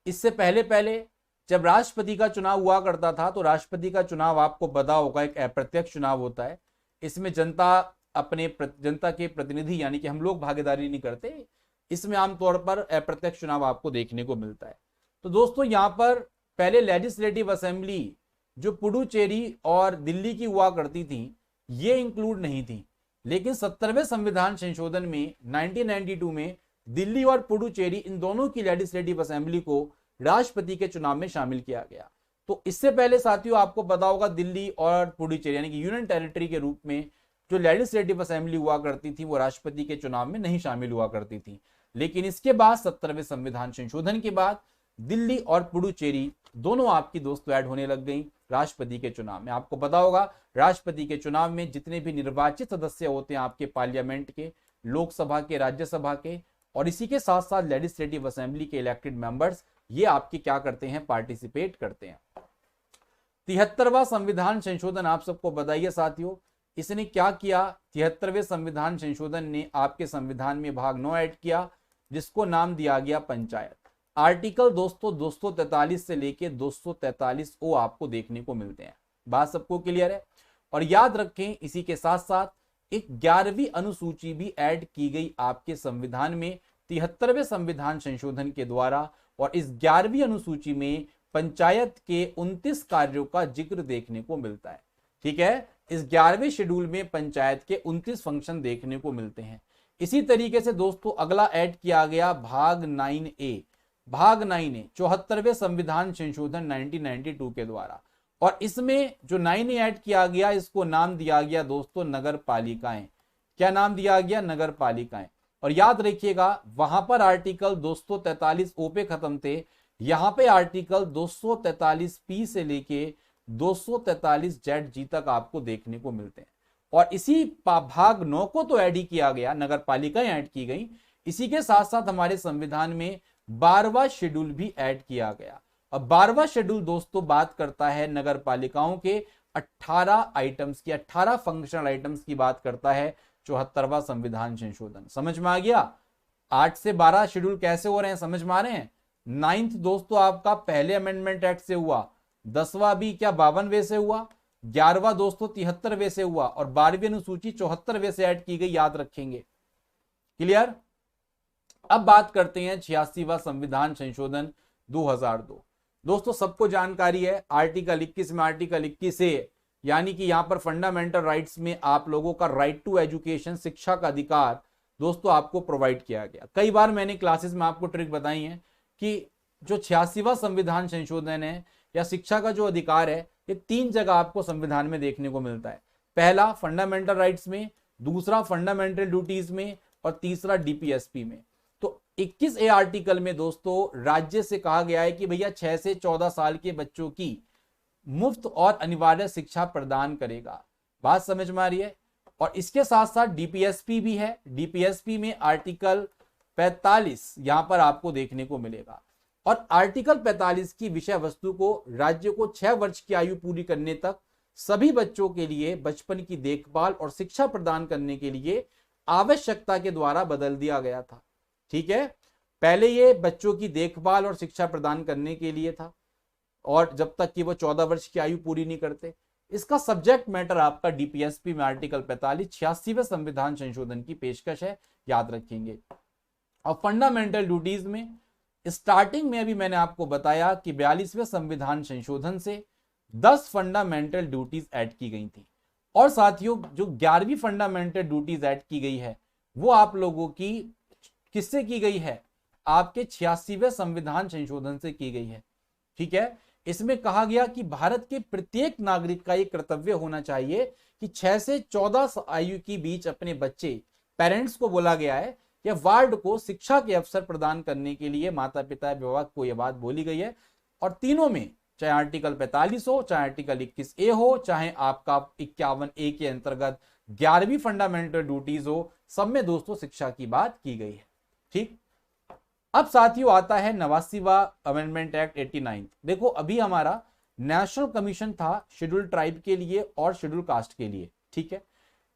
इससे पहले जब राष्ट्रपति का चुनाव हुआ करता था तो राष्ट्रपति का चुनाव आपको पता होगा एक अप्रत्यक्ष चुनाव होता है। इसमें जनता जनता के प्रतिनिधि यानी कि हम लोग भागीदारी नहीं करते, इसमें आमतौर पर अप्रत्यक्ष चुनाव आपको देखने को मिलता है। तो दोस्तों यहाँ पर पहले लेजिस्लेटिव असेंबली जो पुडुचेरी और दिल्ली की हुआ करती थी ये इंक्लूड नहीं थी, लेकिन 70वें संविधान संशोधन में 1992 में दिल्ली और पुडुचेरी इन दोनों की लेजिस्लेटिव असेंबली को राष्ट्रपति के चुनाव में शामिल किया गया। तो इससे पहले साथियों आपको पता होगा दिल्ली और पुडुचेरी यानी कि यूनियन टेरिटरी के रूप में जो लेजिस्लेटिव असेंबली हुआ करती थी वो राष्ट्रपति के चुनाव में नहीं शामिल हुआ करती थी, लेकिन इसके बाद 70वें संविधान संशोधन के बाद दिल्ली और पुडुचेरी दोनों आपकी दोस्तों ऐड होने लग गई राष्ट्रपति के चुनाव में। आपको पता होगा राष्ट्रपति के चुनाव में जितने भी निर्वाचित सदस्य होते हैं आपके पार्लियामेंट के, लोकसभा के, राज्यसभा के और इसी के साथ साथ लेजिस्लेटिव असेंबली के इलेक्टेड मेंबर्स, ये आपके क्या करते हैं, पार्टिसिपेट करते हैं। 73वां संविधान संशोधन आप सबको बताइए साथियों, इसने क्या किया। 73वें संविधान संशोधन ने आपके संविधान में भाग 9 ऐड किया जिसको नाम दिया गया पंचायत। आर्टिकल दोस्तों 243 से लेके 243 ओ आपको देखने को मिलते हैं। बात सबको क्लियर है। और याद रखें इसी के साथ साथ एक 11वीं अनुसूची भी ऐड की गई आपके संविधान में 73वें संविधान संशोधन के द्वारा, और इस 11वीं अनुसूची में पंचायत के 29 कार्यों का जिक्र देखने को मिलता है। ठीक है, इस 11वें शेड्यूल में पंचायत के 29 फंक्शन देखने को मिलते हैं। इसी तरीके से दोस्तों अगला ऐड किया गया भाग 9A। भाग 9A 74वें संविधान संशोधन 1992 के द्वारा, और इसमें जो 9A ऐड किया गया इसको नाम दिया गया दोस्तों नगर पालिकाएं। क्या नाम दिया गया, नगर पालिकाएं। और याद रखिएगा वहां पर आर्टिकल 243 ओ पे खत्म थे, यहां पे आर्टिकल 243 पी से लेके 243 जेड जी तक आपको देखने को मिलते हैं। और इसी भाग 9 को तो ऐड ही किया गया, नगर पालिकाएं ऐड की गई। इसी के साथ साथ हमारे संविधान में 12वां शेड्यूल भी ऐड किया गया। अब 12वां शेड्यूल दोस्तों बात करता है नगर पालिकाओं के 18 आइटम्स की, 18 फंक्शनल आइटम्स की बात करता है 74वां संविधान संशोधन। समझ में आ गया 8 से 12 शेड्यूल कैसे हो रहे हैं, समझ में आ रहे हैं। 9th दोस्तों आपका पहले अमेंडमेंट एक्ट से हुआ, 10वां भी क्या 52वें से हुआ, 11वां दोस्तों 73वें से हुआ, और 12वीं अनुसूची 74वें से ऐड की गई, याद रखेंगे। क्लियर। अब बात करते हैं 86वां संविधान संशोधन 2002। दोस्तों सबको जानकारी है आर्टिकल 21 में, आर्टिकल 21 से यानी कि यहां पर फंडामेंटल राइट्स में आप लोगों का राइट टू एजुकेशन, शिक्षा का अधिकार दोस्तों आपको प्रोवाइड किया गया। कई बार मैंने क्लासेस में आपको ट्रिक बताई है कि जो 86वां संविधान संशोधन है या शिक्षा का जो अधिकार है ये 3 जगह आपको संविधान में देखने को मिलता है। पहला फंडामेंटल राइट्स में, दूसरा फंडामेंटल ड्यूटीज में, और तीसरा डीपीएसपी में। तो 21A आर्टिकल में दोस्तों राज्य से कहा गया है कि भैया 6 से 14 साल के बच्चों की मुफ्त और अनिवार्य शिक्षा प्रदान करेगा। बात समझ में आ रही है। और इसके साथ साथ डीपीएसपी भी है। डीपीएसपी में आर्टिकल 45 यहां पर आपको देखने को मिलेगा। और आर्टिकल 45 की विषय वस्तु को राज्य को 6 वर्ष की आयु पूरी करने तक सभी बच्चों के लिए बचपन की देखभाल और शिक्षा प्रदान करने के लिए आवश्यकता के द्वारा बदल दिया गया था। ठीक है, पहले ये बच्चों की देखभाल और शिक्षा प्रदान करने के लिए था, और जब तक कि वो 14 वर्ष की आयु पूरी नहीं करते। इसका सब्जेक्ट मैटर आपका डीपीएसपी में आर्टिकल 45 86वें संविधान संशोधन की पेशकश है, याद रखेंगे। और फंडामेंटल ड्यूटीज में स्टार्टिंग में अभी मैंने आपको बताया कि 42वें संविधान संशोधन से 10 फंडामेंटल ड्यूटीज ऐड की गई थी। और साथियों जो 11वीं फंडामेंटल ड्यूटीज ऐड की गई है वो आप लोगों की किससे की गई है, आपके 86वें संविधान संशोधन से की गई है। ठीक है, इसमें कहा गया कि भारत के प्रत्येक नागरिक का यह कर्तव्य होना चाहिए कि 6 से 14 आयु के बीच अपने बच्चे, पेरेंट्स को बोला गया है या वार्ड को शिक्षा के अवसर प्रदान करने के लिए माता पिता विभाग को यह बात बोली गई है। और तीनों में चाहे आर्टिकल 45 हो, चाहे आर्टिकल 21A हो, चाहे आपका 51A के अंतर्गत 11वीं फंडामेंटल ड्यूटीज हो, सब में दोस्तों शिक्षा की बात की गई है। ठीक, अब साथियों आता है 89वां अमेंडमेंट एक्ट 89। देखो अभी हमारा नेशनल कमीशन था शेड्यूल ट्राइब के लिए और शेड्यूल कास्ट के लिए। ठीक है,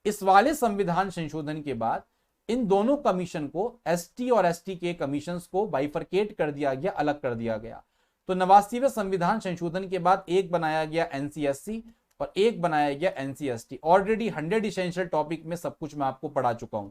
इस वाले संविधान संशोधन के बाद इन दोनों कमीशन को एसटी और एसटी के कमीशंस को बाइफरकेट कर दिया गया, अलग कर दिया गया। तो 89वें संविधान संशोधन के बाद एक बनाया गया एनसीएससी और एक बनाया गया एनसीएसटी। ऑलरेडी 100 इसेंशियल टॉपिक में सब कुछ मैं आपको पढ़ा चुका हूं।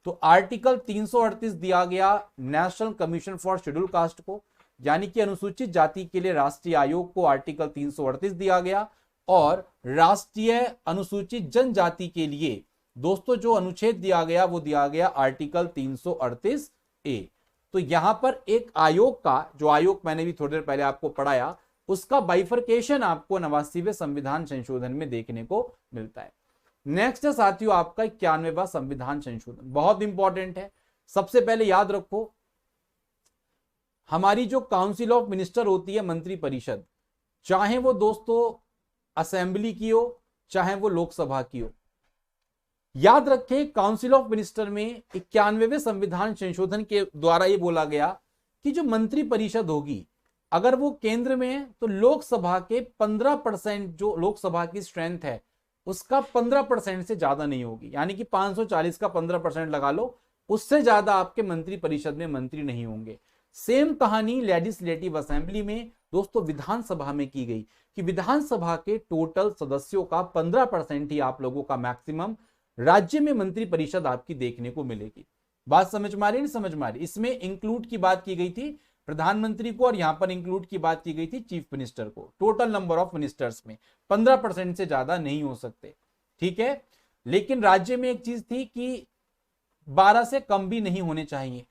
तो आर्टिकल 338 दिया गया national commission for schedule caste को, यानी कि अनुसूचित जाति के लिए राष्ट्रीय आयोग को आर्टिकल 338 दिया गया, और राष्ट्रीय अनुसूचित जनजाति के लिए दोस्तों जो अनुच्छेद दिया गया वो दिया गया आर्टिकल 338 ए। तो यहां पर एक आयोग का, जो आयोग मैंने भी थोड़ी देर पहले आपको पढ़ाया, उसका बाइफरकेशन आपको 89वें संविधान संशोधन में देखने को मिलता है। नेक्स्ट है साथियों आपका 91वां संविधान संशोधन, बहुत इंपॉर्टेंट है। सबसे पहले याद रखो, हमारी जो काउंसिल ऑफ मिनिस्टर होती है, मंत्री परिषद, चाहे वो दोस्तों असेंबली की हो चाहे वो लोकसभा की हो, याद रखें काउंसिल ऑफ मिनिस्टर में 91वें संविधान संशोधन के द्वारा ये बोला गया कि जो मंत्री परिषद होगी, अगर वो केंद्र में है तो लोकसभा के 15%, जो लोकसभा की स्ट्रेंथ है उसका 15% से ज्यादा नहीं होगी, यानी कि 540 का 15% लगा लो, उससे ज्यादा आपके मंत्री परिषद में मंत्री नहीं होंगे। सेम कहानी लेजिस्लेटिव असेंबली में दोस्तों विधानसभा में की गई कि विधानसभा के टोटल सदस्यों का 15% ही आप लोगों का मैक्सिमम राज्य में मंत्री परिषद आपकी देखने को मिलेगी। बात समझ में आ रही, नहीं समझ में आ रही? इसमें इंक्लूड की बात की गई थी प्रधानमंत्री को, और यहां पर इंक्लूड की बात की गई थी चीफ मिनिस्टर को। टोटल नंबर ऑफ मिनिस्टर्स में 15% से ज्यादा नहीं हो सकते, ठीक है। लेकिन राज्य में एक चीज थी कि 12 से कम भी नहीं होने चाहिए,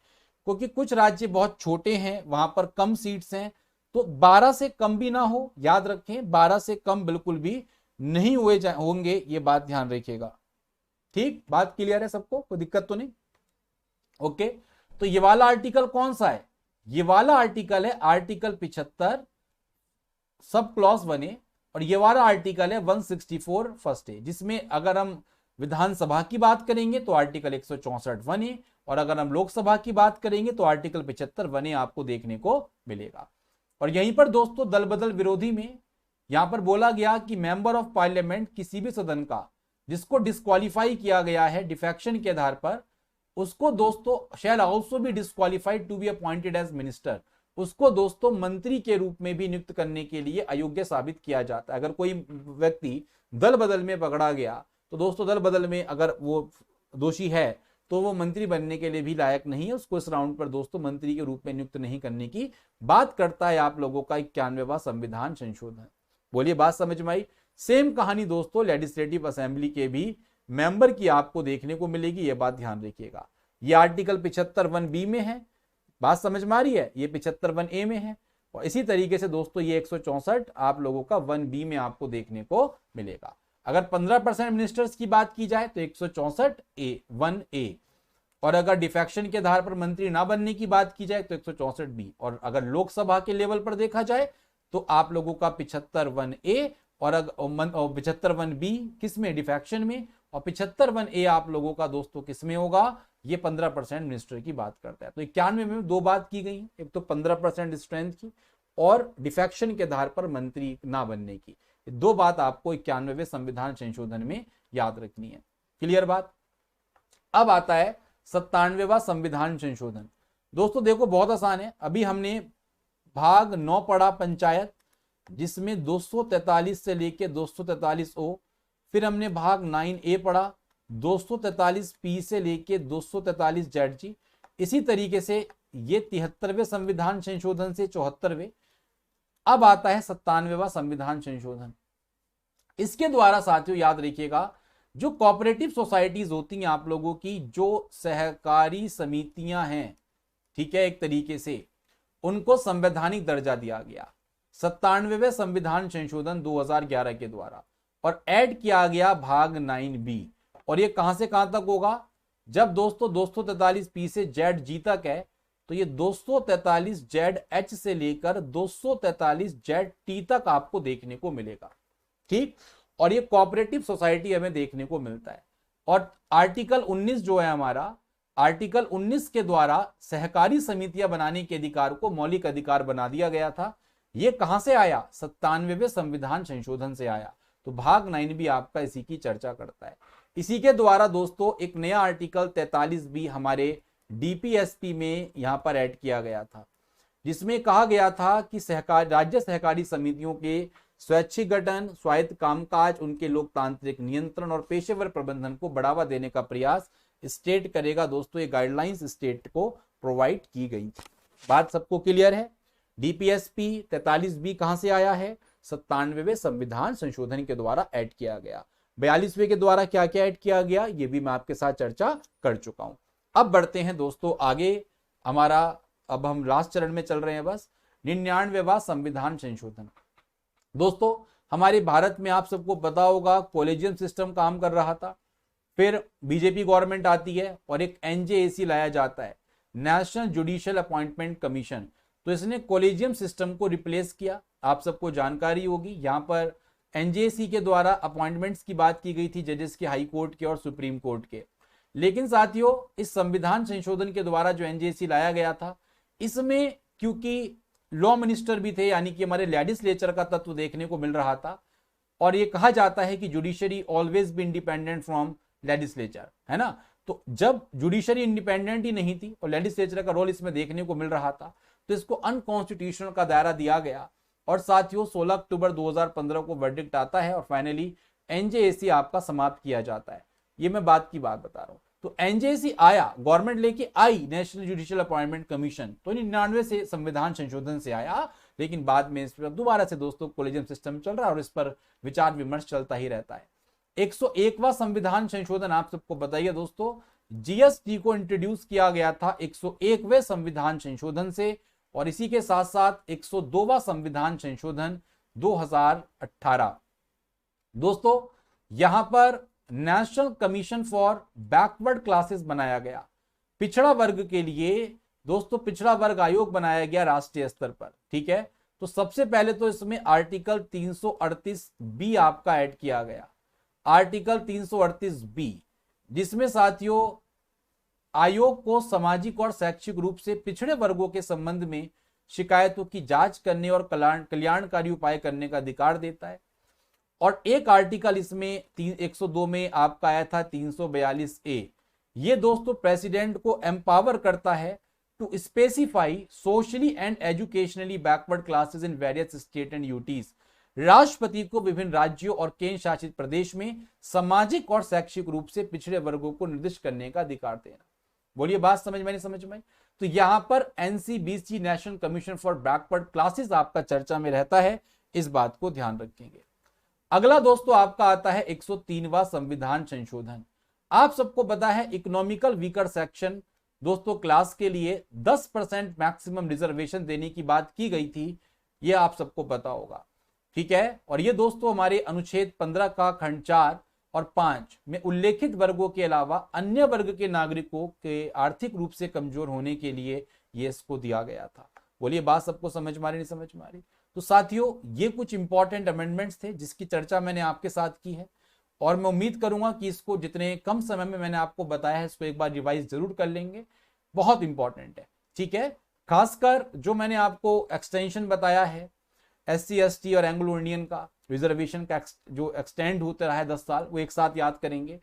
क्योंकि कुछ राज्य बहुत छोटे हैं, वहां पर कम सीट्स हैं, तो 12 से कम भी ना हो, याद रखें 12 से कम बिल्कुल भी नहीं होंगे, ये बात ध्यान रखिएगा। ठीक, बात क्लियर है सबको, कोई दिक्कत तो नहीं? ओके, तो ये वाला आर्टिकल कौन सा है? ये वाला आर्टिकल है आर्टिकल 75 सब क्लॉज 1A, और ये वाला आर्टिकल है 164 फर्स्ट ए, जिसमें अगर हम विधानसभा की बात करेंगे तो आर्टिकल 164 1A, और अगर हम लोकसभा की बात करेंगे तो आर्टिकल 75 1A आपको देखने को मिलेगा। और यहीं पर दोस्तों दल बदल विरोधी में यहां पर बोला गया कि मेंबर ऑफ पार्लियामेंट किसी भी सदन का जिसको डिस्क्वालीफाई किया गया है डिफेक्शन के आधार पर, उसको दोस्तों shall also be disqualified to be appointed as minister, उसको दोस्तों मंत्री के रूप में भी नियुक्त करने के लिए अयोग्य साबित किया जाता है। अगर कोई व्यक्ति दल बदल में पकड़ा गया तो दोस्तों दल बदल में अगर वो दोषी है तो वो मंत्री बनने के लिए भी लायक नहीं है, उसको इस राउंड पर दोस्तों मंत्री के रूप में नियुक्त नहीं करने की बात करता है आप लोगों का 91वां संविधान संशोधन। बोलिए बात समझ में आई? सेम कहानी दोस्तों लेजिस्लेटिव असेंबली के भी मेंबर की आपको देखने को मिलेगी, ये बात ध्यान रखिएगा। ये आर्टिकल 75 1B में है, बात समझ में आ रही है? ये 75 1A में है, और इसी तरीके से दोस्तों ये 164 आप लोगों का 1B में आपको देखने को मिलेगा। अगर 15% मिनिस्टर्स की बात की जाए तो 164A 1A, और अगर डिफेक्शन के आधार पर मंत्री ना बनने की बात की जाए तो 164B, और अगर लोकसभा के लेवल पर देखा जाए तो आप लोगों का 75 1A और 75 1B किस में? डिफेक्शन में, और 75 1A आप लोगों का दोस्तों किस में होगा? ये 15% मिनिस्टर की बात करता है। तो 91 में दो बात की गई, एक तो 15% स्ट्रेंथ की और डिफेक्शन के आधार पर मंत्री ना बनने की, दो बात आपको 91वें संविधान संशोधन में याद रखनी है। क्लियर बात? अब आता है 97वां संविधान संशोधन। दोस्तों देखो बहुत आसान है, अभी हमने भाग 9 पढ़ा पंचायत, जिसमें 243 से लेके 243O, फिर हमने भाग 9A पढ़ा 243P से लेके 243ZG। इसी तरीके से ये 73वें संविधान संशोधन से 74वें। अब आता है 97वां संविधान संशोधन। इसके द्वारा साथियों याद रखिएगा, जो कोऑपरेटिव सोसाइटीज होती हैं आप लोगों की, जो सहकारी समितियां हैं, ठीक है, एक तरीके से उनको संवैधानिक दर्जा दिया गया 97वें संविधान संशोधन 2011 के द्वारा, और ऐड किया गया भाग 9B। और ये कहां से कहां तक होगा? जब दोस्तों 243P से ZG तक है तो ये 243ZH से लेकर 243ZT तक आपको देखने को मिलेगा, ठीक। और ये कोऑपरेटिव सोसाइटी हमें देखने को मिलता है। और आर्टिकल 19 जो है हमारा, आर्टिकल 19 के द्वारा सहकारी समितियां बनाने के अधिकार को मौलिक अधिकार बना दिया गया था। ये कहां से आया? 97वें संविधान संशोधन से आया। तो भाग 9B आपका इसी की चर्चा करता है। इसी के द्वारा दोस्तों एक नया आर्टिकल 43B हमारे DPSP में यहां पर ऐड किया गया था, जिसमें कहा गया था कि राज्य सहकारी समितियों के स्वैच्छिक गठन, स्वायत्त कामकाज, उनके लोकतांत्रिक नियंत्रण और पेशेवर प्रबंधन को बढ़ावा देने का प्रयास स्टेट करेगा। दोस्तों ये गाइडलाइंस स्टेट को प्रोवाइड की गई थी। बात सबको क्लियर है। डीपीएसपी 43B कहां से आया है? 97वें संविधान संशोधन के द्वारा ऐड किया गया। 42वें के द्वारा क्या क्या ऐड किया गया ये भी मैं आपके साथ चर्चा कर चुका हूं। अब बढ़ते हैं दोस्तों आगे। हमारा अब हम लास्ट चरण में चल रहे हैं बस। 99वां संविधान संशोधन। दोस्तों हमारे भारत में आप सबको पता होगा कॉलेजियम सिस्टम काम कर रहा था, फिर बीजेपी गवर्नमेंट आती है और एक एनजेएसी लाया जाता है, नेशनल जुडिशियल अपॉइंटमेंट कमीशन। तो इसने कॉलेजियम सिस्टम को रिप्लेस किया। आप सबको जानकारी होगी यहाँ पर एनजेएसी के द्वारा अपॉइंटमेंट्स की बात की गई थी जजेस के, हाई कोर्ट के और सुप्रीम कोर्ट के। लेकिन साथियों इस संविधान संशोधन के द्वारा जो एनजेएसी लाया गया था इसमें क्योंकि लॉ मिनिस्टर भी थे, यानी कि हमारे लेजिस्लेचर का तत्व देखने को मिल रहा था, और ये कहा जाता है कि judiciary always be independent from legislature, है ना। तो जब जुडिशरी इंडिपेंडेंट ही नहीं थी और लेजिस्लेचर का रोल इसमें देखने को मिल रहा था तो इसको अनकॉन्स्टिट्यूशनल का दायरा दिया गया। और साथियों 16 अक्टूबर 2015 को वर्डिक्ट आता है और फाइनली एनजेएसी आपका समाप्त किया जाता है। ये मैं बात बता रहा हूं। तो एनजेएसी आया, गवर्नमेंट लेके आई नेशनल जुडिशियल अपॉइंटमेंट कमीशन, तो 99 से संविधान संशोधन से आया, लेकिन बाद में इस पर दोबारा से दोस्तों कॉलेजियम सिस्टम चल रहा है और इस पर विचार विमर्श चलता ही रहता है। 101वां संविधान संशोधन आप सबको बताइए दोस्तों, जीएसटी को इंट्रोड्यूस किया गया था 101वें संविधान संशोधन से, और इसी के साथ साथ 102वां संविधान संशोधन 2018। दोस्तों यहां पर national commission for backward classes बनाया गया, पिछड़ा वर्ग के लिए दोस्तों पिछड़ा वर्ग आयोग बनाया गया राष्ट्रीय स्तर पर, ठीक है। तो सबसे पहले तो इसमें आर्टिकल 338B आपका ऐड किया गया, आर्टिकल 338B, जिसमें साथियों आयोग को सामाजिक और शैक्षिक रूप से पिछड़े वर्गों के संबंध में शिकायतों की जांच करने और कल्याणकारी उपाय करने का अधिकार देता है। और एक आर्टिकल इसमें 102 में आपका आया था 342A, ये दोस्तों प्रेसिडेंट को एम्पावर करता है to specify socially and educationally backward classes in various state and UTs. राष्ट्रपति को विभिन्न राज्यों और केंद्र शासित प्रदेश में सामाजिक और शैक्षिक रूप से पिछड़े वर्गों को निर्दिष्ट करने का अधिकार देना। बोलिए बात समझ में नहीं समझ में? तो यहां पर NCBC national commission for backward classes आपका चर्चा में रहता है, इस बात को ध्यान रखेंगे। अगला दोस्तों आपका आता है 103वां संविधान संशोधन। आप सबको पता है इकोनॉमिकल वीकर सेक्शन दोस्तों क्लास के लिए 10% मैक्सिमम रिजर्वेशन देने की बात की गई थी, यह आप सबको पता होगा, ठीक है। और ये दोस्तों हमारे अनुच्छेद 15 का खंड 4 और 5 में उल्लेखित वर्गों के अलावा अन्य वर्ग के नागरिकों के आर्थिक रूप से कमजोर होने के लिए ये इसको दिया गया था। बोलिए बात सबको समझ में आ रही नहीं समझ में आ रही? तो साथियों ये कुछ इंपॉर्टेंट अमेंडमेंट्स थे जिसकी चर्चा मैंने आपके साथ की है, और मैं उम्मीद करूंगा कि इसको जितने कम समय में मैंने आपको बताया है इसको एक बार रिवाइज जरूर कर लेंगे, बहुत इंपॉर्टेंट है, ठीक है। खासकर जो मैंने आपको एक्सटेंशन बताया है SC ST और एंग्लो इंडियन का रिजर्वेशन का जो एक्सटेंड होता रहा है 10 साल, वो एक साथ याद करेंगे,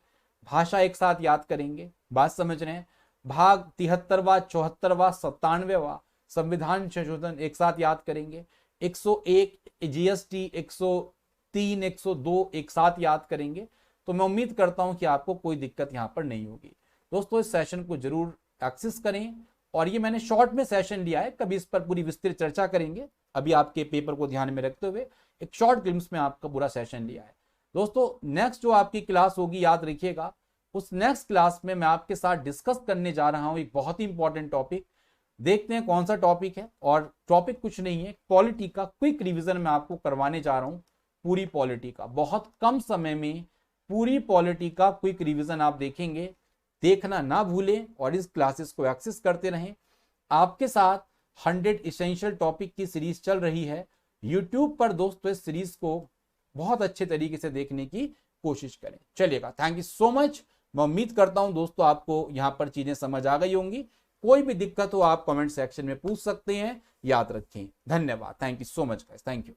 भाषा एक साथ याद करेंगे, बात समझ रहे हैं। भाग 73वां 74वां 97वां संविधान संशोधन एक साथ याद करेंगे, 101 GST 103 102 एक साथ याद करेंगे। तो मैं उम्मीद करता हूं कि आपको कोई दिक्कत यहां पर नहीं होगी। दोस्तों इस सेशन को जरूर एक्सेस करें, और ये मैंने शॉर्ट में सेशन लिया है, कभी इस पर पूरी विस्तृत चर्चा करेंगे, अभी आपके पेपर को ध्यान में रखते हुए एक शॉर्ट ग्लिम्स में आपका पूरा सेशन लिया है। दोस्तों नेक्स्ट जो आपकी क्लास होगी याद रखिएगा, उस नेक्स्ट क्लास में मैं आपके साथ डिस्कस करने जा रहा हूं एक बहुत ही इंपॉर्टेंट टॉपिक। देखते हैं कौन सा टॉपिक है, और टॉपिक कुछ नहीं है, पॉलिटी का क्विक रिवीजन मैं आपको करवाने जा रहा हूं, पूरी पॉलिटी का, बहुत कम समय में पूरी पॉलिटी का क्विक रिवीजन आप देखेंगे, देखना ना भूलें और इस क्लासेस को एक्सेस करते रहें। आपके साथ 100 इसेंशियल टॉपिक की सीरीज चल रही है यूट्यूब पर। दोस्तों इस सीरीज को बहुत अच्छे तरीके से देखने की कोशिश करें। चलिएगा, थैंक यू सो मच। मैं उम्मीद करता हूं दोस्तों आपको यहां पर चीजें समझ आ गई होंगी। कोई भी दिक्कत हो आप कमेंट सेक्शन में पूछ सकते हैं। याद रखें, धन्यवाद, thank you so much guys, thank you.